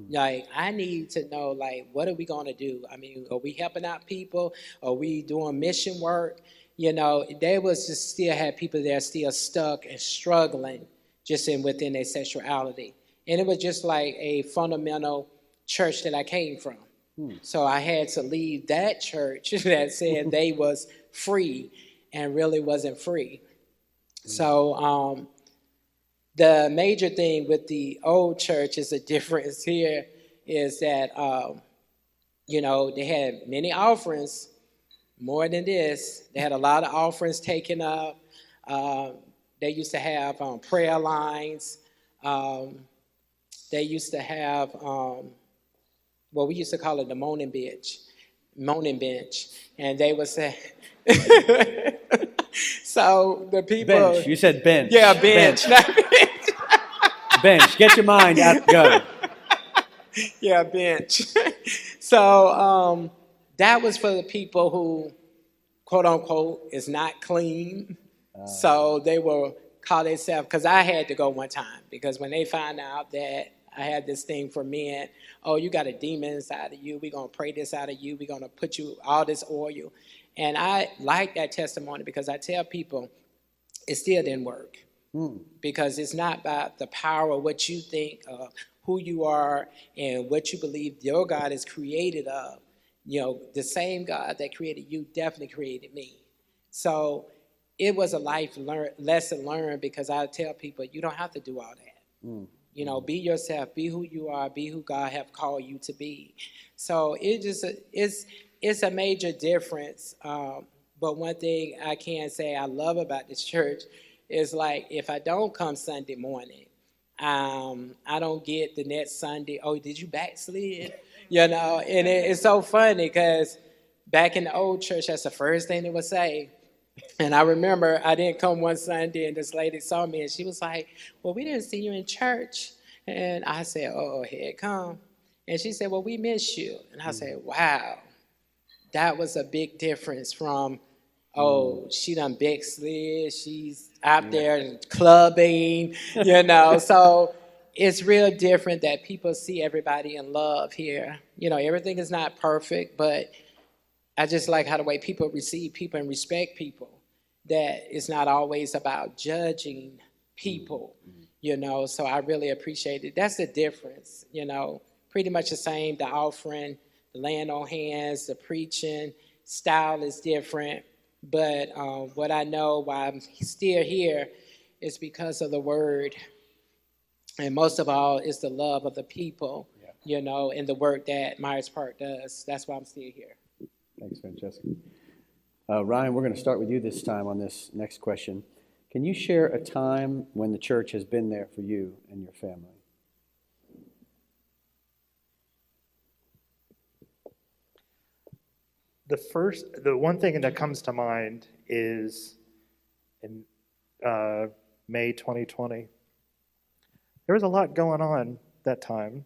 Like, I need to know, like, what are we going to do? I mean, are we helping out people? Are we doing mission work? They was just still had people there still stuck and struggling just within their sexuality. And it was just like a fundamental church that I came from. So I had to leave that church that said they was free and really wasn't free. So the major thing with the old church is a difference here is that, they had many offerings, more than this. They had a lot of offerings taken up. They used to have prayer lines. They used to have, we used to call it the moaning bench. And they would say, so the people. Bench. You said bench. Yeah, bench. Bench. Get your mind out the gutter. Yeah, bench. So that was for the people who, quote unquote, is not clean. So they will call themselves, because I had to go one time, because when they found out that I had this thing for men, oh, you got a demon inside of you, we're going to pray this out of you, we're going to put you all this oil. And I like that testimony because I tell people it still didn't work. Because it's not about the power of what you think of who you are and what you believe your God is created of. The same God that created you definitely created me. So it was a lesson learned, because I tell people you don't have to do all that. Be yourself, be who you are, be who God have called you to be. So it's a major difference. But one thing I can say I love about this church is, like, if I don't come Sunday morning, I don't get the next Sunday, oh, did you backslid? And it's so funny because back in the old church, that's the first thing they would say. And I remember I didn't come one Sunday, and this lady saw me, and she was like, well, we didn't see you in church. And I said, oh, here it come. And she said, well, we miss you. And I said, wow, that was a big difference from, oh, she done backslid, she's out there clubbing, So it's real different that people see everybody in love here. Everything is not perfect, but I just like how the way people receive people and respect people, that it's not always about judging people, so I really appreciate it. That's the difference, pretty much the same, the offering, the laying on hands, the preaching style is different. But what I know why I'm still here is because of the word. And most of all, is the love of the people, and the work that Myers Park does. That's why I'm still here. Thanks, Francesca. Ryan, we're going to start with you this time on this next question. Can you share a time when the church has been there for you and your family? The one thing that comes to mind is in May 2020. There was a lot going on that time.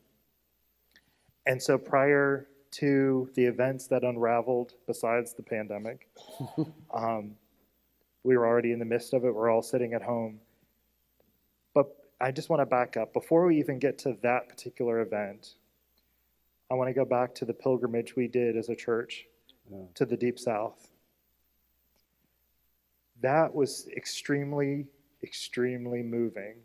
And so prior to the events that unraveled besides the pandemic, we were already in the midst of it. We're all sitting at home. But I just want to back up. Before we even get to that particular event, I want to go back to the pilgrimage we did as a church to the Deep South. That was extremely, extremely moving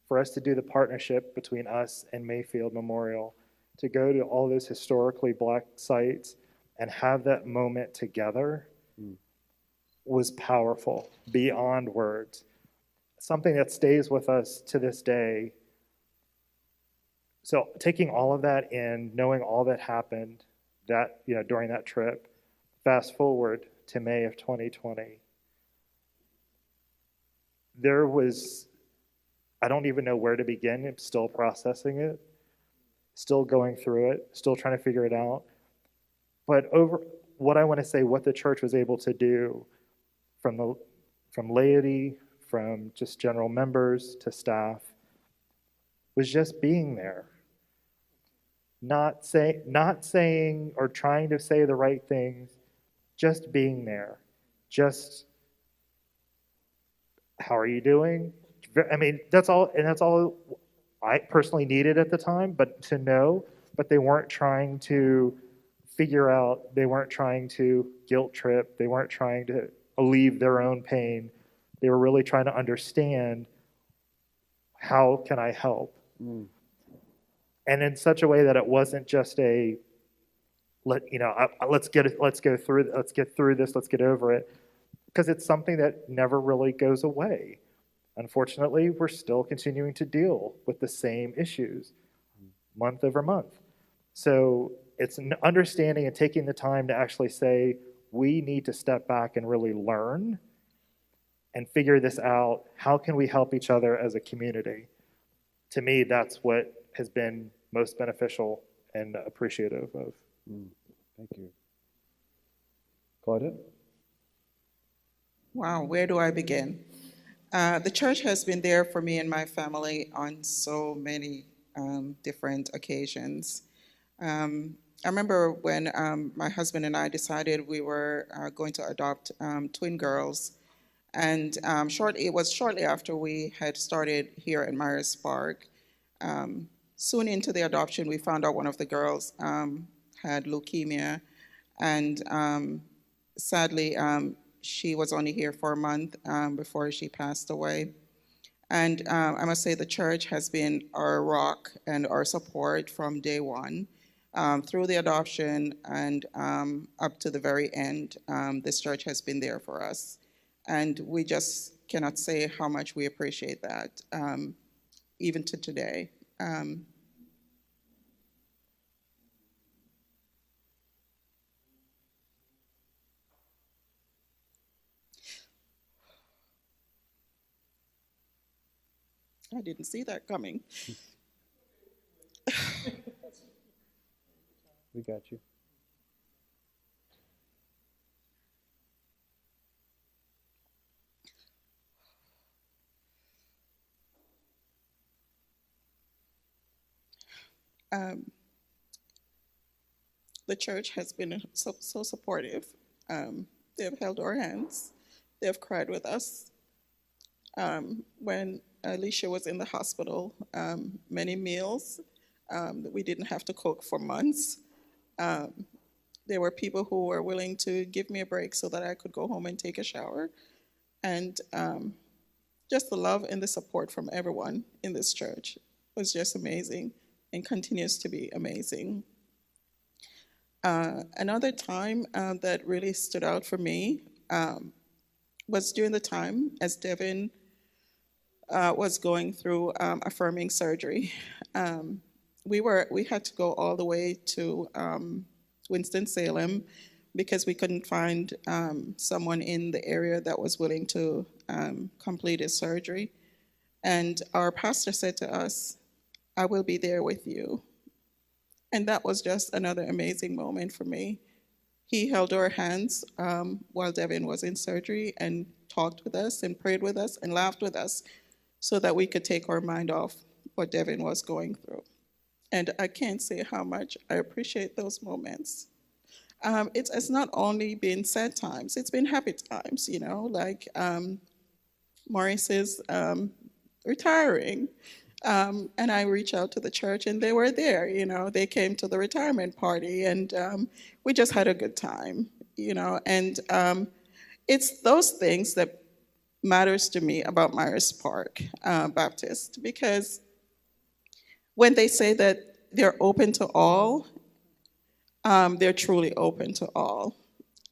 for us to do the partnership between us and Mayfield Memorial, to go to all those historically Black sites and have that moment together was powerful beyond words. Something that stays with us to this day. So taking all of that in, knowing all that happened during that trip, fast forward to May of 2020. There was, I don't even know where to begin. I'm still processing it, still going through it, still trying to figure it out. But what I want to say, what the church was able to do from laity, from just general members to staff, was just being there. Not saying or trying to say the right things, just being there. Just, how are you doing? I mean, that's all I personally needed at the time, but they weren't trying to figure out, they weren't trying to guilt trip, they weren't trying to alleviate their own pain. They were really trying to understand, how can I help? And in such a way that it wasn't just let's get through this, let's get over it, because it's something that never really goes away. Unfortunately, we're still continuing to deal with the same issues month over month. So it's an understanding and taking the time to actually say, we need to step back and really learn and figure this out. How can we help each other as a community? To me, that's what has been most beneficial and appreciative of. Thank you. Claudia? Wow, where do I begin? The church has been there for me and my family on so many different occasions. I remember when my husband and I decided we were going to adopt twin girls, and it was shortly after we had started here at Myers Park. Soon into the adoption, we found out one of the girls had leukemia, and sadly, she was only here for a month before she passed away. And I must say the church has been our rock and our support from day one. Through the adoption and up to the very end, this church has been there for us. And we just cannot say how much we appreciate that, even to today. I didn't see that coming. We got you. The church has been so supportive. They have held our hands. They have cried with us. When Alicia was in the hospital, many meals that we didn't have to cook for months. There were people who were willing to give me a break so that I could go home and take a shower. And just the love and the support from everyone in this church was just amazing and continues to be amazing. Another time that really stood out for me was during the time as Devin was going through affirming surgery. We had to go all the way to Winston-Salem because we couldn't find someone in the area that was willing to complete his surgery. And our pastor said to us, "I will be there with you." And that was just another amazing moment for me. He held our hands while Devin was in surgery and talked with us and prayed with us and laughed with us so that we could take our mind off what Devin was going through. And I can't say how much I appreciate those moments. It's not only been sad times, it's been happy times, you know, like Maurice is retiring. And I reached out to the church and they were there, you know, they came to the retirement party and we just had a good time, you know, and it's those things that matters to me about Myers Park Baptist, because when they say that they're open to all, they're truly open to all.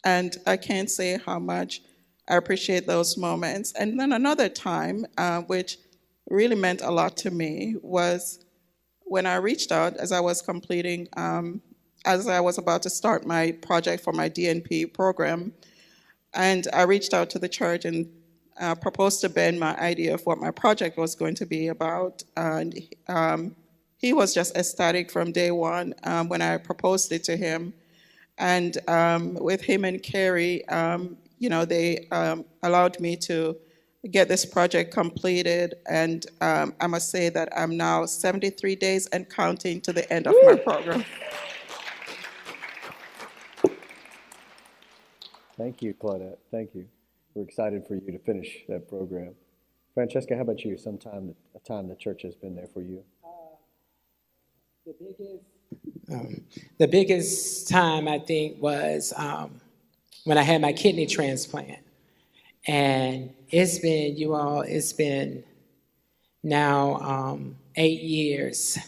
And I can't say how much I appreciate those moments. And then another time, which really meant a lot to me, was when I reached out as I was completing, as I was about to start my project for my DNP program. And I reached out to the church and proposed to Ben my idea of what my project was going to be about. And he was just ecstatic from day one when I proposed it to him. And with him and Carrie, you know, they allowed me to get this project completed. And I must say that I'm now 73 days and counting to the end of my program. Thank you, Claudette. Thank you. We're excited for you to finish that program. Francesca, how about you? A time the church has been there for you? The biggest time, I think, was when I had my kidney transplant. And it's been, you all, it's been now 8 years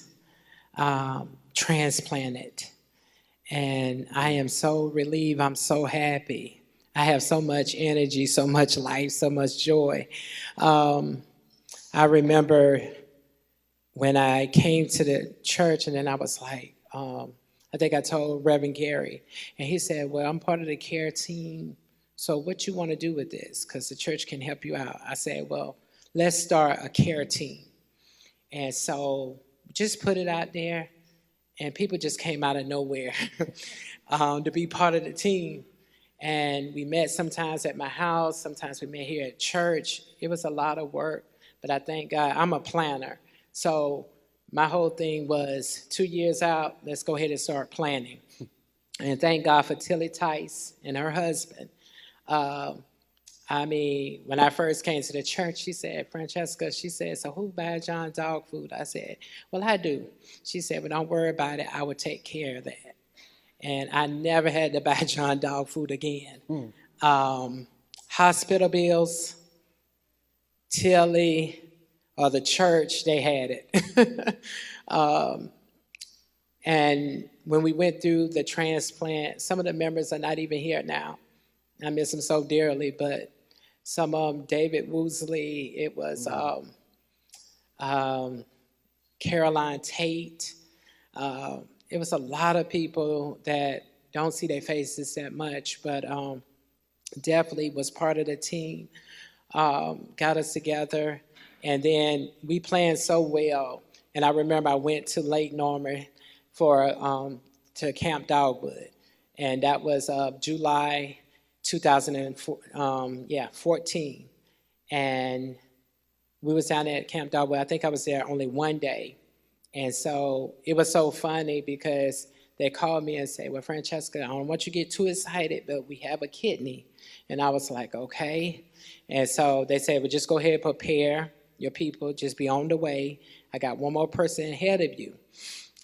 transplanted. And I am so relieved, I'm so happy. I have so much energy, so much life, so much joy. I remember when I came to the church and then I was like, I think I told Reverend Gary, and he said, well, I'm part of the care team, so what you want to do with this? Because the church can help you out. I said, well, let's start a care team. And so just put it out there, and people just came out of nowhere to be part of the team. And we met sometimes at my house, sometimes we met here at church. It was a lot of work, but I thank God, I'm a planner. So my whole thing was 2 years out, let's go ahead and start planning. And thank God for Tilly Tice and her husband. I mean, when I first came to the church, she said, Francesca, she said, so who buys John dog food? I said, well, I do. She said, well, don't worry about it. I will take care of that. And I never had to buy John dog food again. Hospital bills, Tilly, or the church, they had it. And when we went through the transplant, some of the members are not even here now. I miss them so dearly, but some of them, David Woosley, it was Caroline Tate. It was a lot of people that don't see their faces that much, but definitely was part of the team, got us together, and then we planned so well. And I remember I went to Lake Norman to Camp Dogwood, and that was July 2014. And we was down at Camp Dogwood. I think I was there only one day. And so it was so funny because they called me and said, well, Francesca, I don't want you to get too excited, but we have a kidney. And I was like, okay. And so they said, well, just go ahead and prepare your people, just be on the way. I got one more person ahead of you.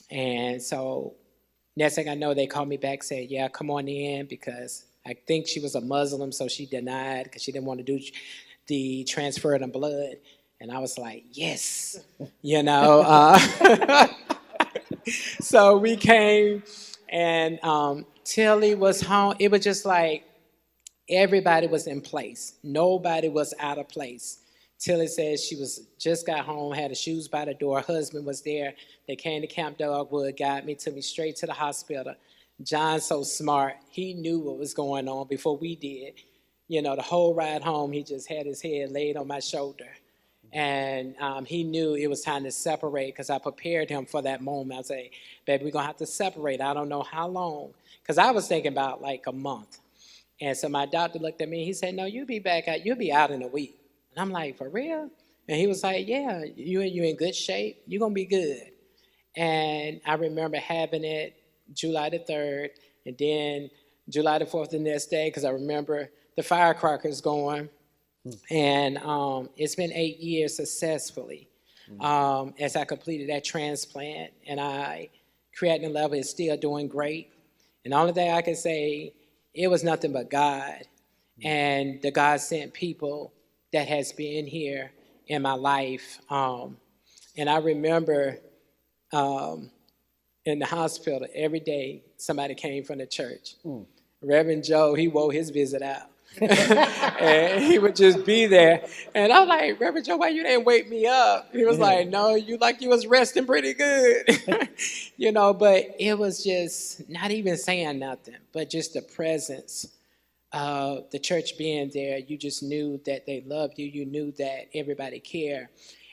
And so next thing I know, they called me back, said, yeah, come on in, because I think she was a Muslim, so she denied because she didn't want to do the transfer of the blood. And I was like, yes, you know. So we came, And Tilly was home. It was just like everybody was in place. Nobody was out of place. Tilly said she was just got home, had her shoes by the door. Her husband was there. They came to Camp Dogwood, got me, took me straight to the hospital. John's so smart. He knew what was going on before we did. You know, the whole ride home, he just had his head laid on my shoulder. And he knew it was time to separate because I prepared him for that moment. I say, baby, we're going to have to separate. I don't know how long. Because I was thinking about like a month. And so my doctor looked at me. He said, no, you'll be back out. You'll be out in a week. And I'm like, for real? And he was like, yeah, you in good shape. You're going to be good. And I remember having it July the 3rd. And then July the 4th the next day because I remember the firecrackers going. And it's been 8 years successfully as I completed that transplant. And creatinine level is still doing great. And the only thing I can say, it was nothing but God. And the God sent people that has been here in my life. And I remember in the hospital every day, somebody came from the church. Reverend Joe, he wore his visit out. And he would just be there. And I'm like, Reverend Joe, why you didn't wake me up? He was like, no, you was resting pretty good. You know, but it was just not even saying nothing, but just the presence of the church being there. You just knew that they loved you. You knew that everybody cared.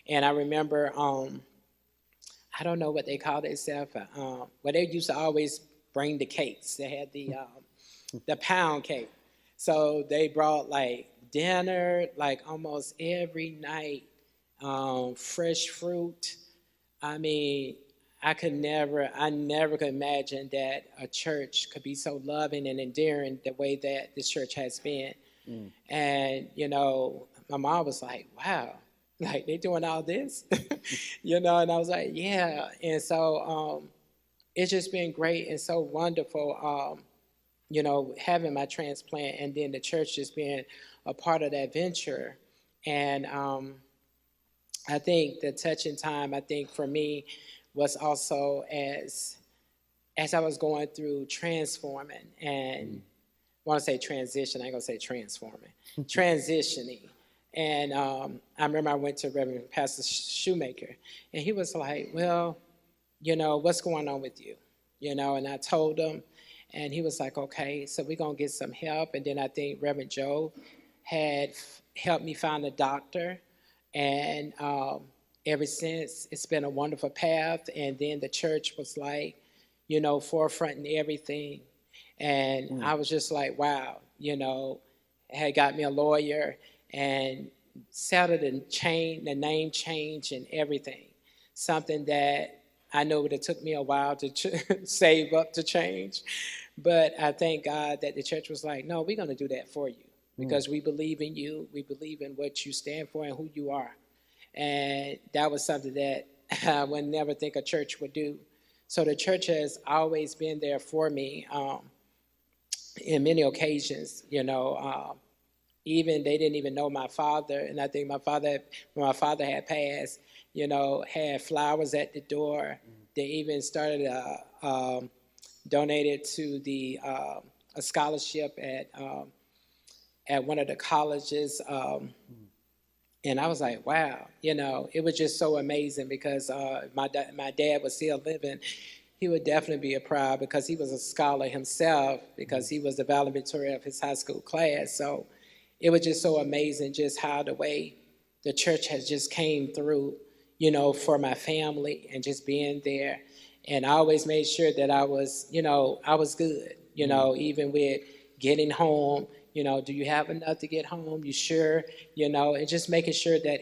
And I remember, I don't know what they call themselves, well, they used to always bring the cakes. They had the pound cake. So they brought like dinner, like almost every night, fresh fruit. I mean, I never could imagine that a church could be so loving and endearing the way that this church has been. And, you know, my mom was like, wow, like they doing all this, you know, and I was like, yeah. And so it's just been great and so wonderful. You know, having my transplant and then the church just being a part of that venture. And I think the touching time, I think for me, was also as I was going through transforming and I want to say transition, I ain't gonna say transforming, transitioning. And I remember I went to Reverend Pastor Shoemaker and he was like, well, you know, what's going on with you? You know, and I told him, and he was like, okay, so we're going to get some help. And then I think Reverend Joe had helped me find a doctor. And ever since, it's been a wonderful path. And then the church was like, you know, forefronting everything. And I was just like, wow, you know, had got me a lawyer and settled the name change and everything. Something that I know it took me a while to save up to change, but I thank God that the church was like, no, we're going to do that for you because we believe in you. We believe in what you stand for and who you are. And that was something that I would never think a church would do. So the church has always been there for me in many occasions, you know. Even they didn't even know my father. And I think when my father had passed, you know, had flowers at the door. They even started donated to a scholarship at one of the colleges. And I was like, wow, you know, it was just so amazing because my dad was still living. He would definitely be proud because he was a scholar himself because he was the valedictorian of his high school class. So it was just so amazing just how the way the church has just came through, you know, for my family and just being there. And I always made sure that I was, you know, I was good, you know, even with getting home, you know, do you have enough to get home? You sure? You know, and just making sure that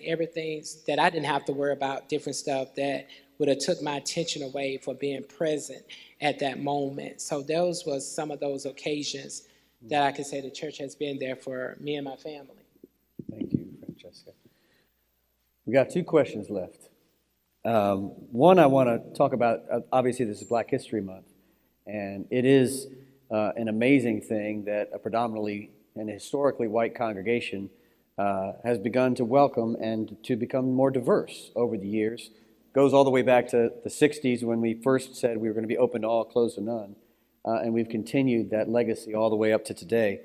that I didn't have to worry about different stuff that would have took my attention away from being present at that moment. So those was some of those occasions that I could say the church has been there for me and my family. Thank you, Francesca. We got 2 questions left. One I want to talk about, obviously this is Black History Month, and it is an amazing thing that a predominantly and historically white congregation has begun to welcome and to become more diverse over the years. Goes all the way back to the 60s when we first said we were going to be open to all, closed to none. and we've continued that legacy all the way up to today.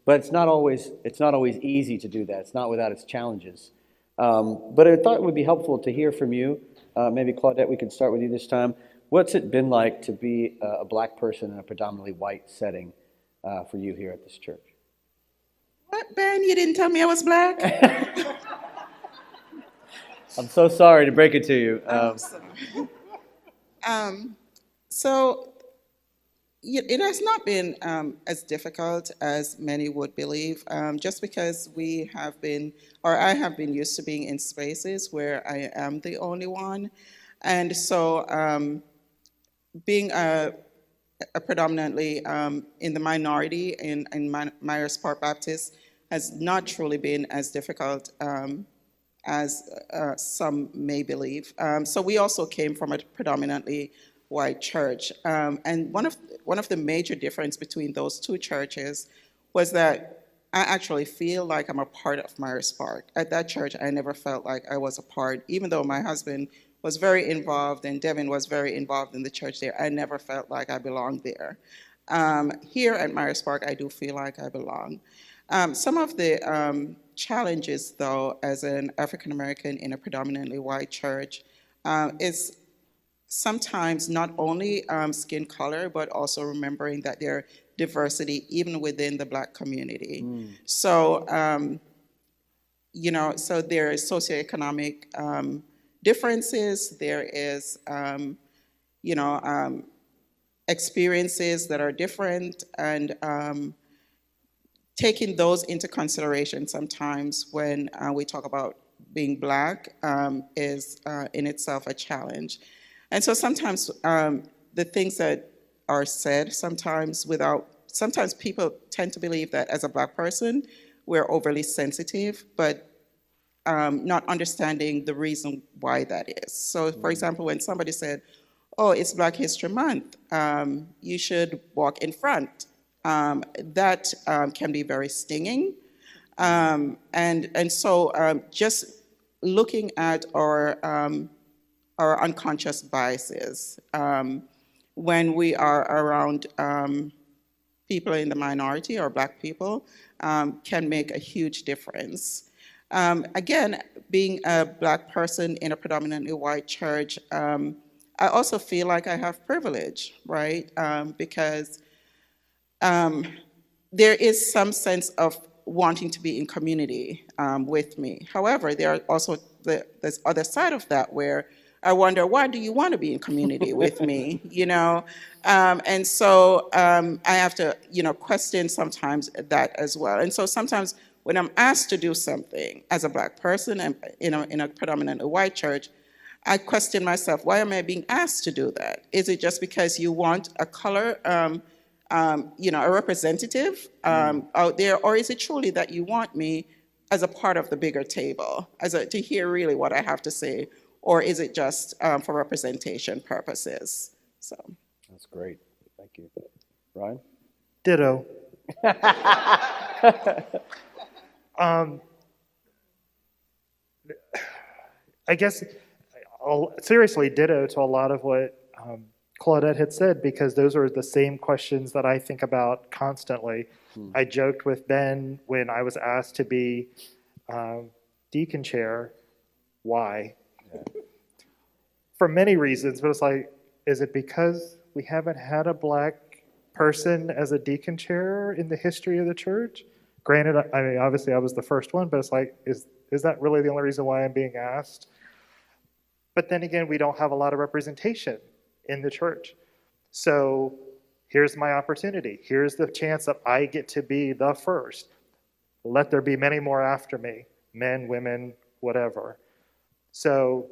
But it's not always easy to do that. It's not without its challenges. But I thought it would be helpful to hear from you. Maybe Claudette, we can start with you this time. What's it been like to be a black person in a predominantly white setting for you here at this church? What, Ben? You didn't tell me I was black? I'm so sorry to break it to you. So it has not been as difficult as many would believe, just because we have been, or I have been used to being in spaces where I am the only one. And so being a predominantly in the minority in Myers Park Baptist has not truly been as difficult as some may believe. So we also came from a predominantly white church. And one of the major difference between those two churches was that I actually feel like I'm a part of Myers Park. At that church, I never felt like I was a part, even though my husband was very involved and Devin was very involved in the church there. I never felt like I belonged there. Here at Myers Park, I do feel like I belong. Some of the challenges, though, as an African American in a predominantly white church, is sometimes not only skin color, but also remembering that there are diversity even within the Black community. So, so there is socioeconomic differences, there is, experiences that are different, and taking those into consideration sometimes when we talk about being Black is in itself a challenge. And so sometimes the things that are said sometimes people tend to believe that as a Black person, we're overly sensitive, but not understanding the reason why that is. So for example, when somebody said, oh, it's Black History Month, you should walk in front. That can be very stinging. And so just looking at our unconscious biases when we are around people in the minority or Black people can make a huge difference. Again, being a Black person in a predominantly white church, I also feel like I have privilege, right? Because there is some sense of wanting to be in community with me. However, there are also this other side of that where I wonder, why do you want to be in community with me, And so I have to, question sometimes that as well. And so sometimes when I'm asked to do something as a Black person and in a predominantly white church, I question myself, why am I being asked to do that? Is it just because you want a color, a representative out there, or is it truly that you want me as a part of the bigger table, to hear really what I have to say? Or is it just for representation purposes? So That's great. Thank you. Ryan? Ditto. I guess, seriously, ditto to a lot of what Claudette had said, because those are the same questions that I think about constantly. I joked with Ben when I was asked to be deacon chair, why? For many reasons, but it's like, is it because we haven't had a Black person as a deacon chair in the history of the church? Granted, I mean, obviously I was the first one, but it's like, is that really the only reason why I'm being asked? But then again, we don't have a lot of representation in the church. So here's my opportunity. Here's the chance that I get to be the first. Let there be many more after me, men, women, whatever. So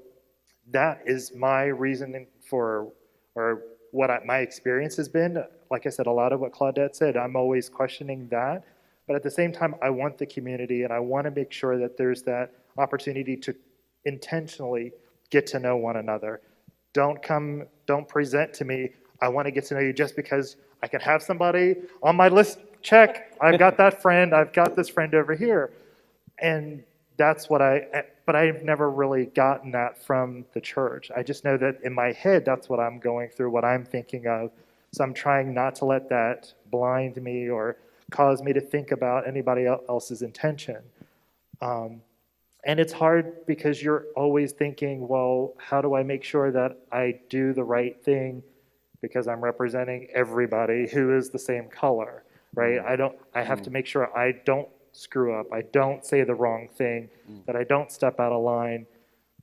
that is my reasoning for, or what my experience has been. Like I said, a lot of what Claudette said, I'm always questioning that. But at the same time, I want the community, and I want to make sure that there's that opportunity to intentionally get to know one another. Don't present to me, I want to get to know you just because I can have somebody on my list, check, I've got that friend, I've got this friend over here. And that's what but I've never really gotten that from the church. I just know that in my head, that's what I'm going through, what I'm thinking of. So I'm trying not to let that blind me or cause me to think about anybody else's intention. And it's hard because you're always thinking, well, how do I make sure that I do the right thing because I'm representing everybody who is the same color, right? I have to make sure I don't screw up, I don't say the wrong thing, that I don't step out of line.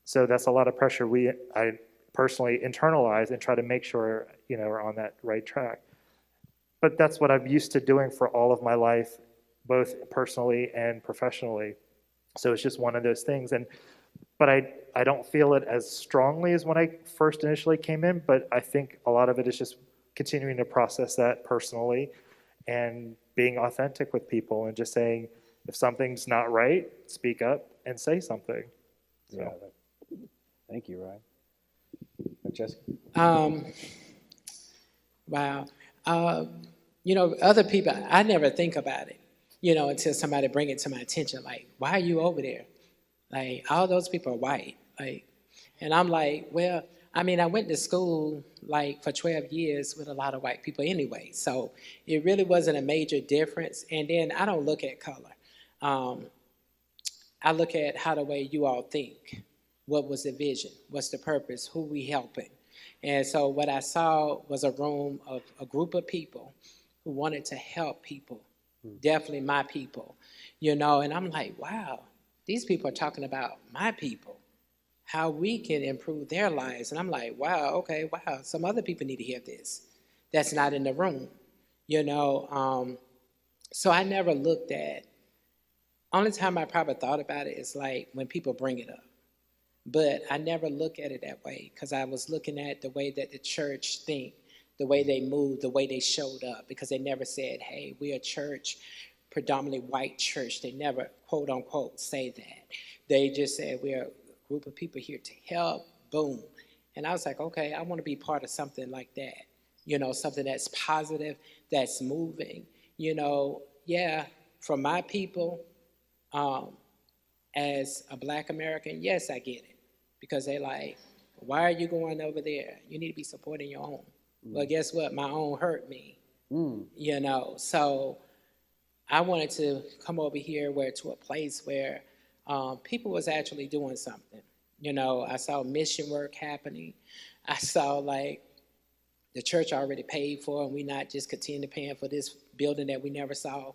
So that's a lot of pressure I personally internalize and try to make sure, we're on that right track. But that's what I'm used to doing for all of my life, both personally and professionally. So it's just one of those things. But I don't feel it as strongly as when I first initially came in, but I think a lot of it is just continuing to process that personally and being authentic with people and just saying, if something's not right, speak up and say something. So. Yeah. Thank you, Ryan. Jessica? Wow. Other people, I never think about it, until somebody bring it to my attention. Like, why are you over there? Like, all those people are white. Like, and I'm like, well, I went to school for 12 years with a lot of white people anyway. So it really wasn't a major difference. And then I don't look at color. I look at how the way you all think. What was the vision? What's the purpose? Who we helping? And so what I saw was a room of a group of people who wanted to help people, definitely my people, and I'm like, wow, these people are talking about my people, how we can improve their lives. And I'm like, wow, okay, wow, some other people need to hear this. That's not in the room, So I never looked at, only time I probably thought about it is like when people bring it up. But I never look at it that way because I was looking at the way that the church think, the way they moved, the way they showed up, because they never said, hey, we're a church, predominantly white church. They never, quote unquote, say that. They just said, we're a group of people here to help, boom. And I was like, okay, I want to be part of something like that, something that's positive, that's moving, yeah, for my people, as a Black American, yes, I get it. Because they're like, why are you going over there? You need to be supporting your own. Well, guess what? My own hurt me, So I wanted to come over here to a place where people was actually doing something. I saw mission work happening. I saw the church already paid for, and we not just continue paying for this building that we never saw.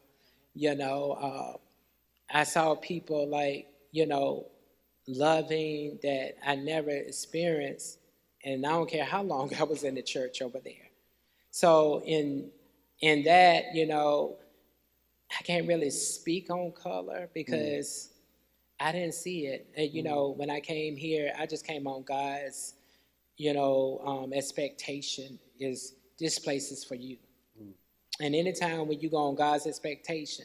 I saw people loving that I never experienced, and I don't care how long I was in the church over there. So in that, I can't really speak on color because I didn't see it. And, when I came here, I just came on God's, expectation is this place is for you. And anytime when you go on God's expectation,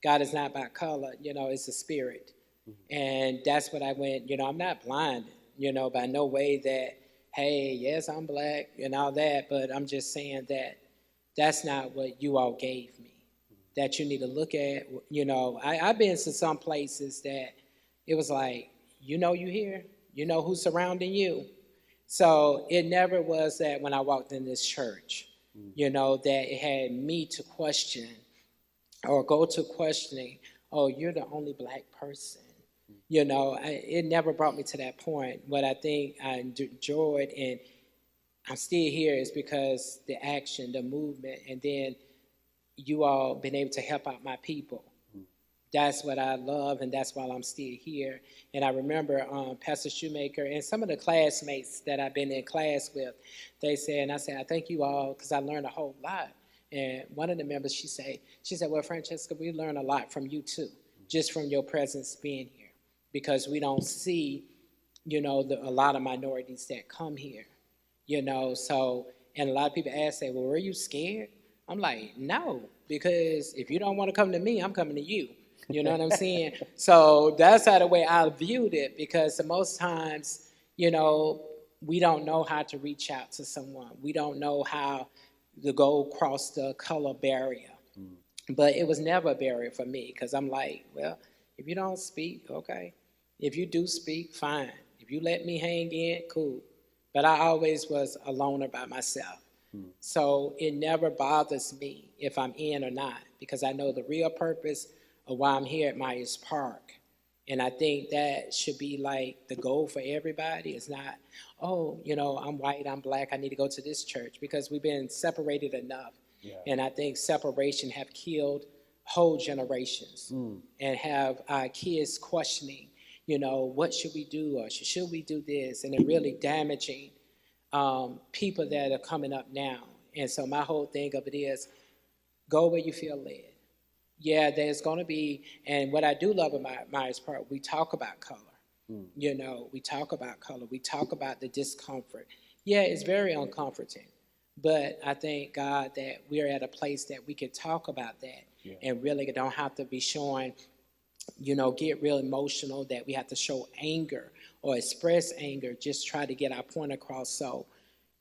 God is not by color, it's a spirit. And that's what I went, I'm not blind, by no way that, hey, yes, I'm Black and all that, but I'm just saying that that's not what you all gave me, that you need to look at, I've been to some places that it was like, you here, who's surrounding you. So it never was that when I walked in this church, that it had me to question or go to questioning, oh, you're the only Black person. It never brought me to that point. What I think I enjoyed and I'm still here is because the action, the movement, and then you all been able to help out my people. That's what I love, and that's why I'm still here. And I remember Pastor Shoemaker and some of the classmates that I've been in class with, they said, and I said, I thank you all because I learned a whole lot. And one of the members, she said, well, Francesca, we learn a lot from you too, just from your presence being here. Because we don't see, a lot of minorities that come here, so, and a lot of people ask, say, well, were you scared? I'm like, no, because if you don't want to come to me, I'm coming to you. You know what I'm saying? So that's how the way I viewed it, because the most times, we don't know how to reach out to someone. We don't know how to go across the color barrier. But it was never a barrier for me, because I'm like, well, if you don't speak, okay. If you do speak, fine. If you let me hang in, cool. But I always was a loner by myself. So it never bothers me if I'm in or not, because I know the real purpose of why I'm here at Myers Park. And I think that should be like the goal for everybody. It's not, oh, I'm white, I'm black, I need to go to this church, because we've been separated enough. And I think separation have killed whole generations and have our kids questioning, what should we do, or should we do this? And it really damaging people that are coming up now. And so my whole thing of it is, go where you feel led. Yeah, there's going to be, and what I do love about Myers Park, we talk about color. We talk about color. We talk about the discomfort. Yeah, it's very uncomforting. But I thank God that we're at a place that we can talk about that and really don't have to be showing, get real emotional, that we have to show anger or express anger, just try to get our point across. So,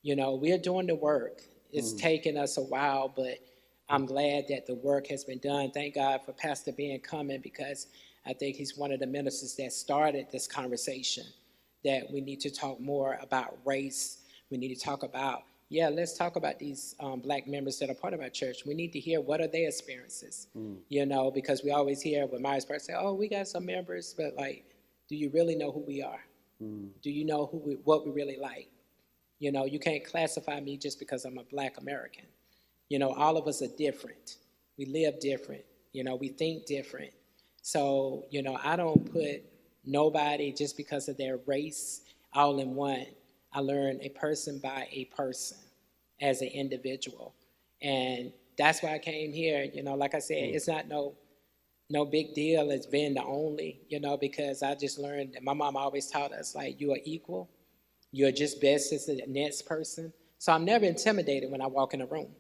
we're doing the work. It's taken us a while, but I'm glad that the work has been done. Thank God for Pastor Ben coming, because I think he's one of the ministers that started this conversation, that we need to talk more about race. We need to talk about, let's talk about these black members that are part of our church. We need to hear what are their experiences, because we always hear when Myers Park say, oh, we got some members, but do you really know who we are? Do you know what we really like? You can't classify me just because I'm a black American. All of us are different. We live different. We think different. So, I don't put nobody just because of their race all in one. I learn a person by a person as an individual. And that's why I came here. Like I said, it's not no big deal as being the only, because I just learned that my mom always taught us, you are equal. You're just best as the next person. So I'm never intimidated when I walk in a room.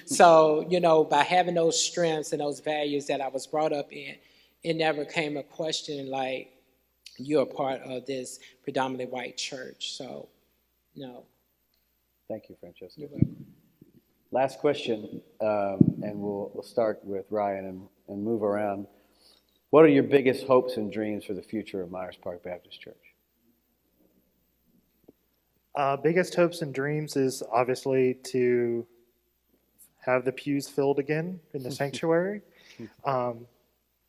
So, by having those strengths and those values that I was brought up in, it never came a question you're a part of this predominantly white church. So, no. Thank you, Francesca. You're welcome. Last question, and we'll start with Ryan and move around. What are your biggest hopes and dreams for the future of Myers Park Baptist Church? Biggest hopes and dreams is obviously to have the pews filled again in the sanctuary.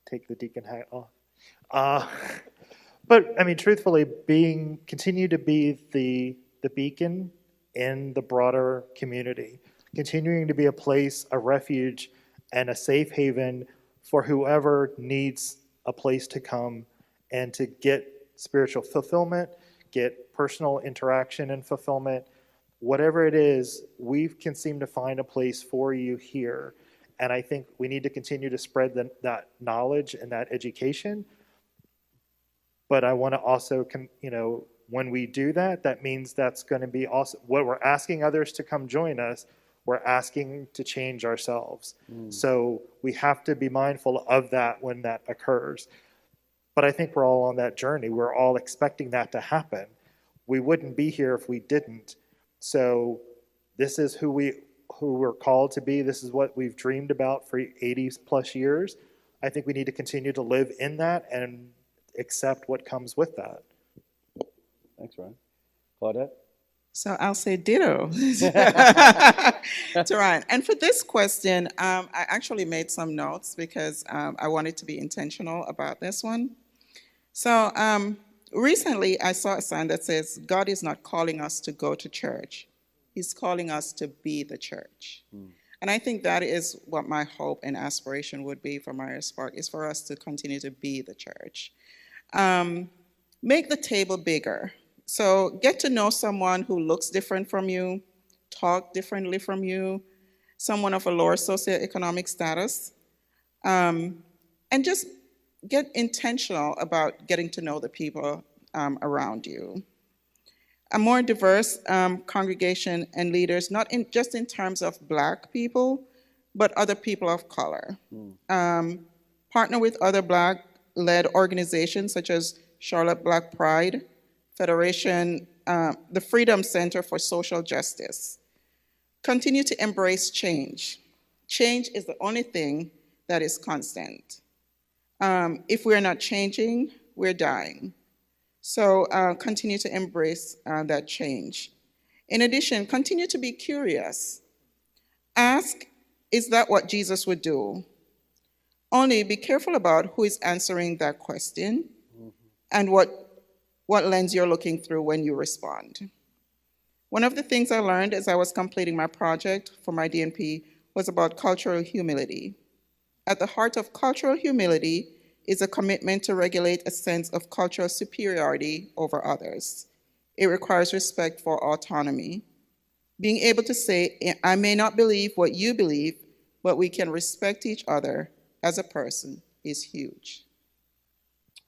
Take the deacon hat off. But I mean, truthfully, continue to be the beacon in the broader community, continuing to be a place, a refuge, and a safe haven for whoever needs a place to come and to get spiritual fulfillment, get personal interaction and fulfillment. Whatever it is, we can seem to find a place for you here. And I think we need to continue to spread that knowledge and that education. But I want to also, when we do that, that means that's going to be also what we're asking others to come join us. We're asking to change ourselves. So we have to be mindful of that when that occurs. But I think we're all on that journey. We're all expecting that to happen. We wouldn't be here if we didn't. So this is who we're called to be. This is what we've dreamed about for 80 plus years. I think we need to continue to live in that and accept what comes with that. Thanks, Ryan. Claudette? So I'll say ditto to Ryan. And for this question, I actually made some notes because I wanted to be intentional about this one. So recently I saw a sign that says, God is not calling us to go to church. He's calling us to be the church. And I think that is what my hope and aspiration would be for Myers Park, is for us to continue to be the church. Make the table bigger. So get to know someone who looks different from you, talk differently from you, someone of a lower socioeconomic status, and just get intentional about getting to know the people around you. A more diverse congregation and leaders, not just in terms of Black people, but other people of color. Partner with other Black-led organizations such as Charlotte Black Pride, Federation, the Freedom Center for Social Justice. Continue to embrace change. Change is the only thing that is constant. If we're not changing, we're dying. So continue to embrace that change. In addition, continue to be curious. Ask, is that what Jesus would do? Only be careful about who is answering that question and what lens you're looking through when you respond. One of the things I learned as I was completing my project for my DNP was about cultural humility. At the heart of cultural humility is a commitment to regulate a sense of cultural superiority over others. It requires respect for autonomy. Being able to say, I may not believe what you believe, but we can respect each other as a person is huge.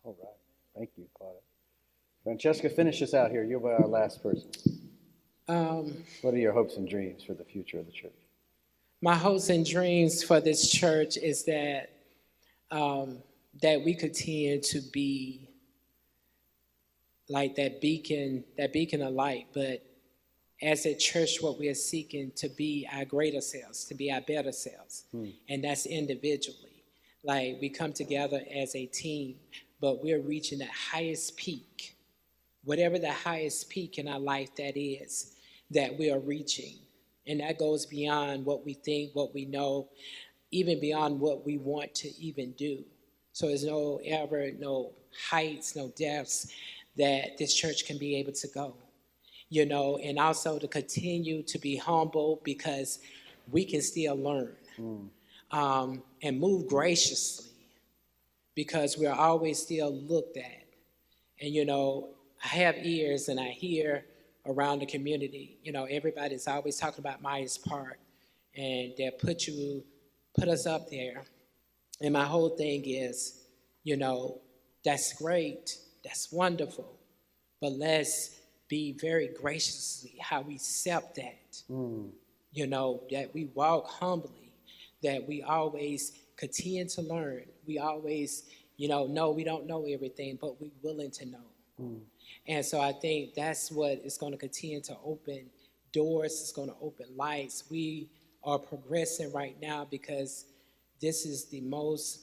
All right. Thank you, Claudia. Francesca, finish us out here. You'll be our last person. What are your hopes and dreams for the future of the church? My hopes and dreams for this church is that that we continue to be like that beacon of light. But as a church, what we are seeking to be our greater selves, to be our better selves, and that's individually. Like we come together as a team, but we're reaching that highest peak, whatever the highest peak in our life that is, that we are reaching. And that goes beyond what we think, what we know, even beyond what we want to even do. So there's no heights, no depths that this church can be able to go, and also to continue to be humble because we can still learn and move graciously because we're always still looked at. And, I have ears and I hear around the community, everybody's always talking about Myers Park and they put us up there. And my whole thing is, that's great, that's wonderful, but let's be very graciously how we accept that, that we walk humbly, that we always continue to learn. We always, know we don't know everything, but we're willing to know. And so I think that's what is going to continue to open doors, it's going to open lights. We are progressing right now because this is the most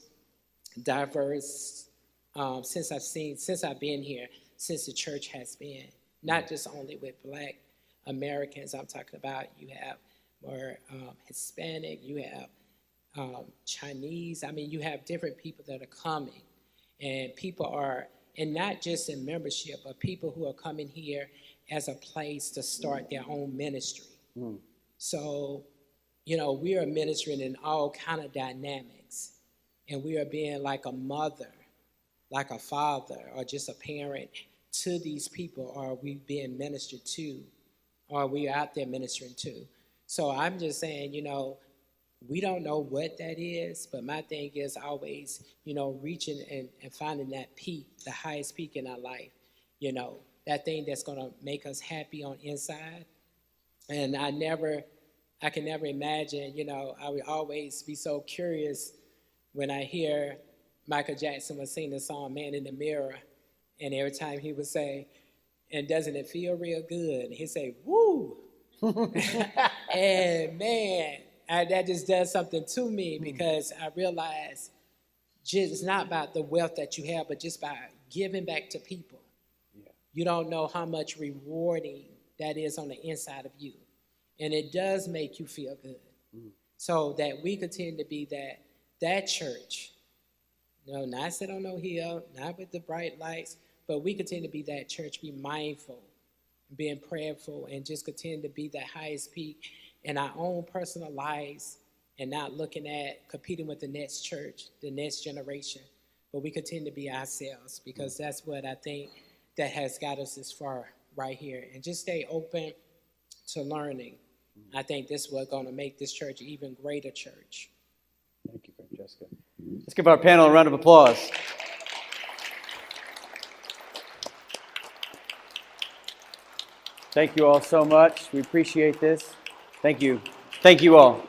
diverse since I've been here, since the church has been, not just only with Black Americans. I'm talking about you have more Hispanic, you have Chinese. I mean, you have different people that are coming, and people are, and not just in membership, but people who are coming here as a place to start their own ministry. So, we are ministering in all kind of dynamics, and we are being like a mother, like a father, or just a parent to these people, or we being ministered to, or we are out there ministering to. So I'm just saying, we don't know what that is, but my thing is always, reaching and finding that peak, the highest peak in our life, that thing that's going to make us happy on inside. And I can never imagine, I would always be so curious when I hear Michael Jackson was sing the song Man in the Mirror, and every time he would say, and doesn't it feel real good? And he'd say, woo! And man, that just does something to me because I realize it's not about the wealth that you have, but just by giving back to people. Yeah. You don't know how much rewarding that is on the inside of you. And it does make you feel good. So that we continue to be that church. Not sit on no hill, not with the bright lights, but we continue to be that church, be mindful, being prayerful, and just continue to be that highest peak in our own personal lives and not looking at competing with the next church, the next generation, but we continue to be ourselves because that's what I think that has got us this far right here. And just stay open to learning. I think this is what's going to make this church an even greater church. Thank you, Francesca. Let's give our panel a round of applause. Thank you all so much. We appreciate this. Thank you. Thank you all.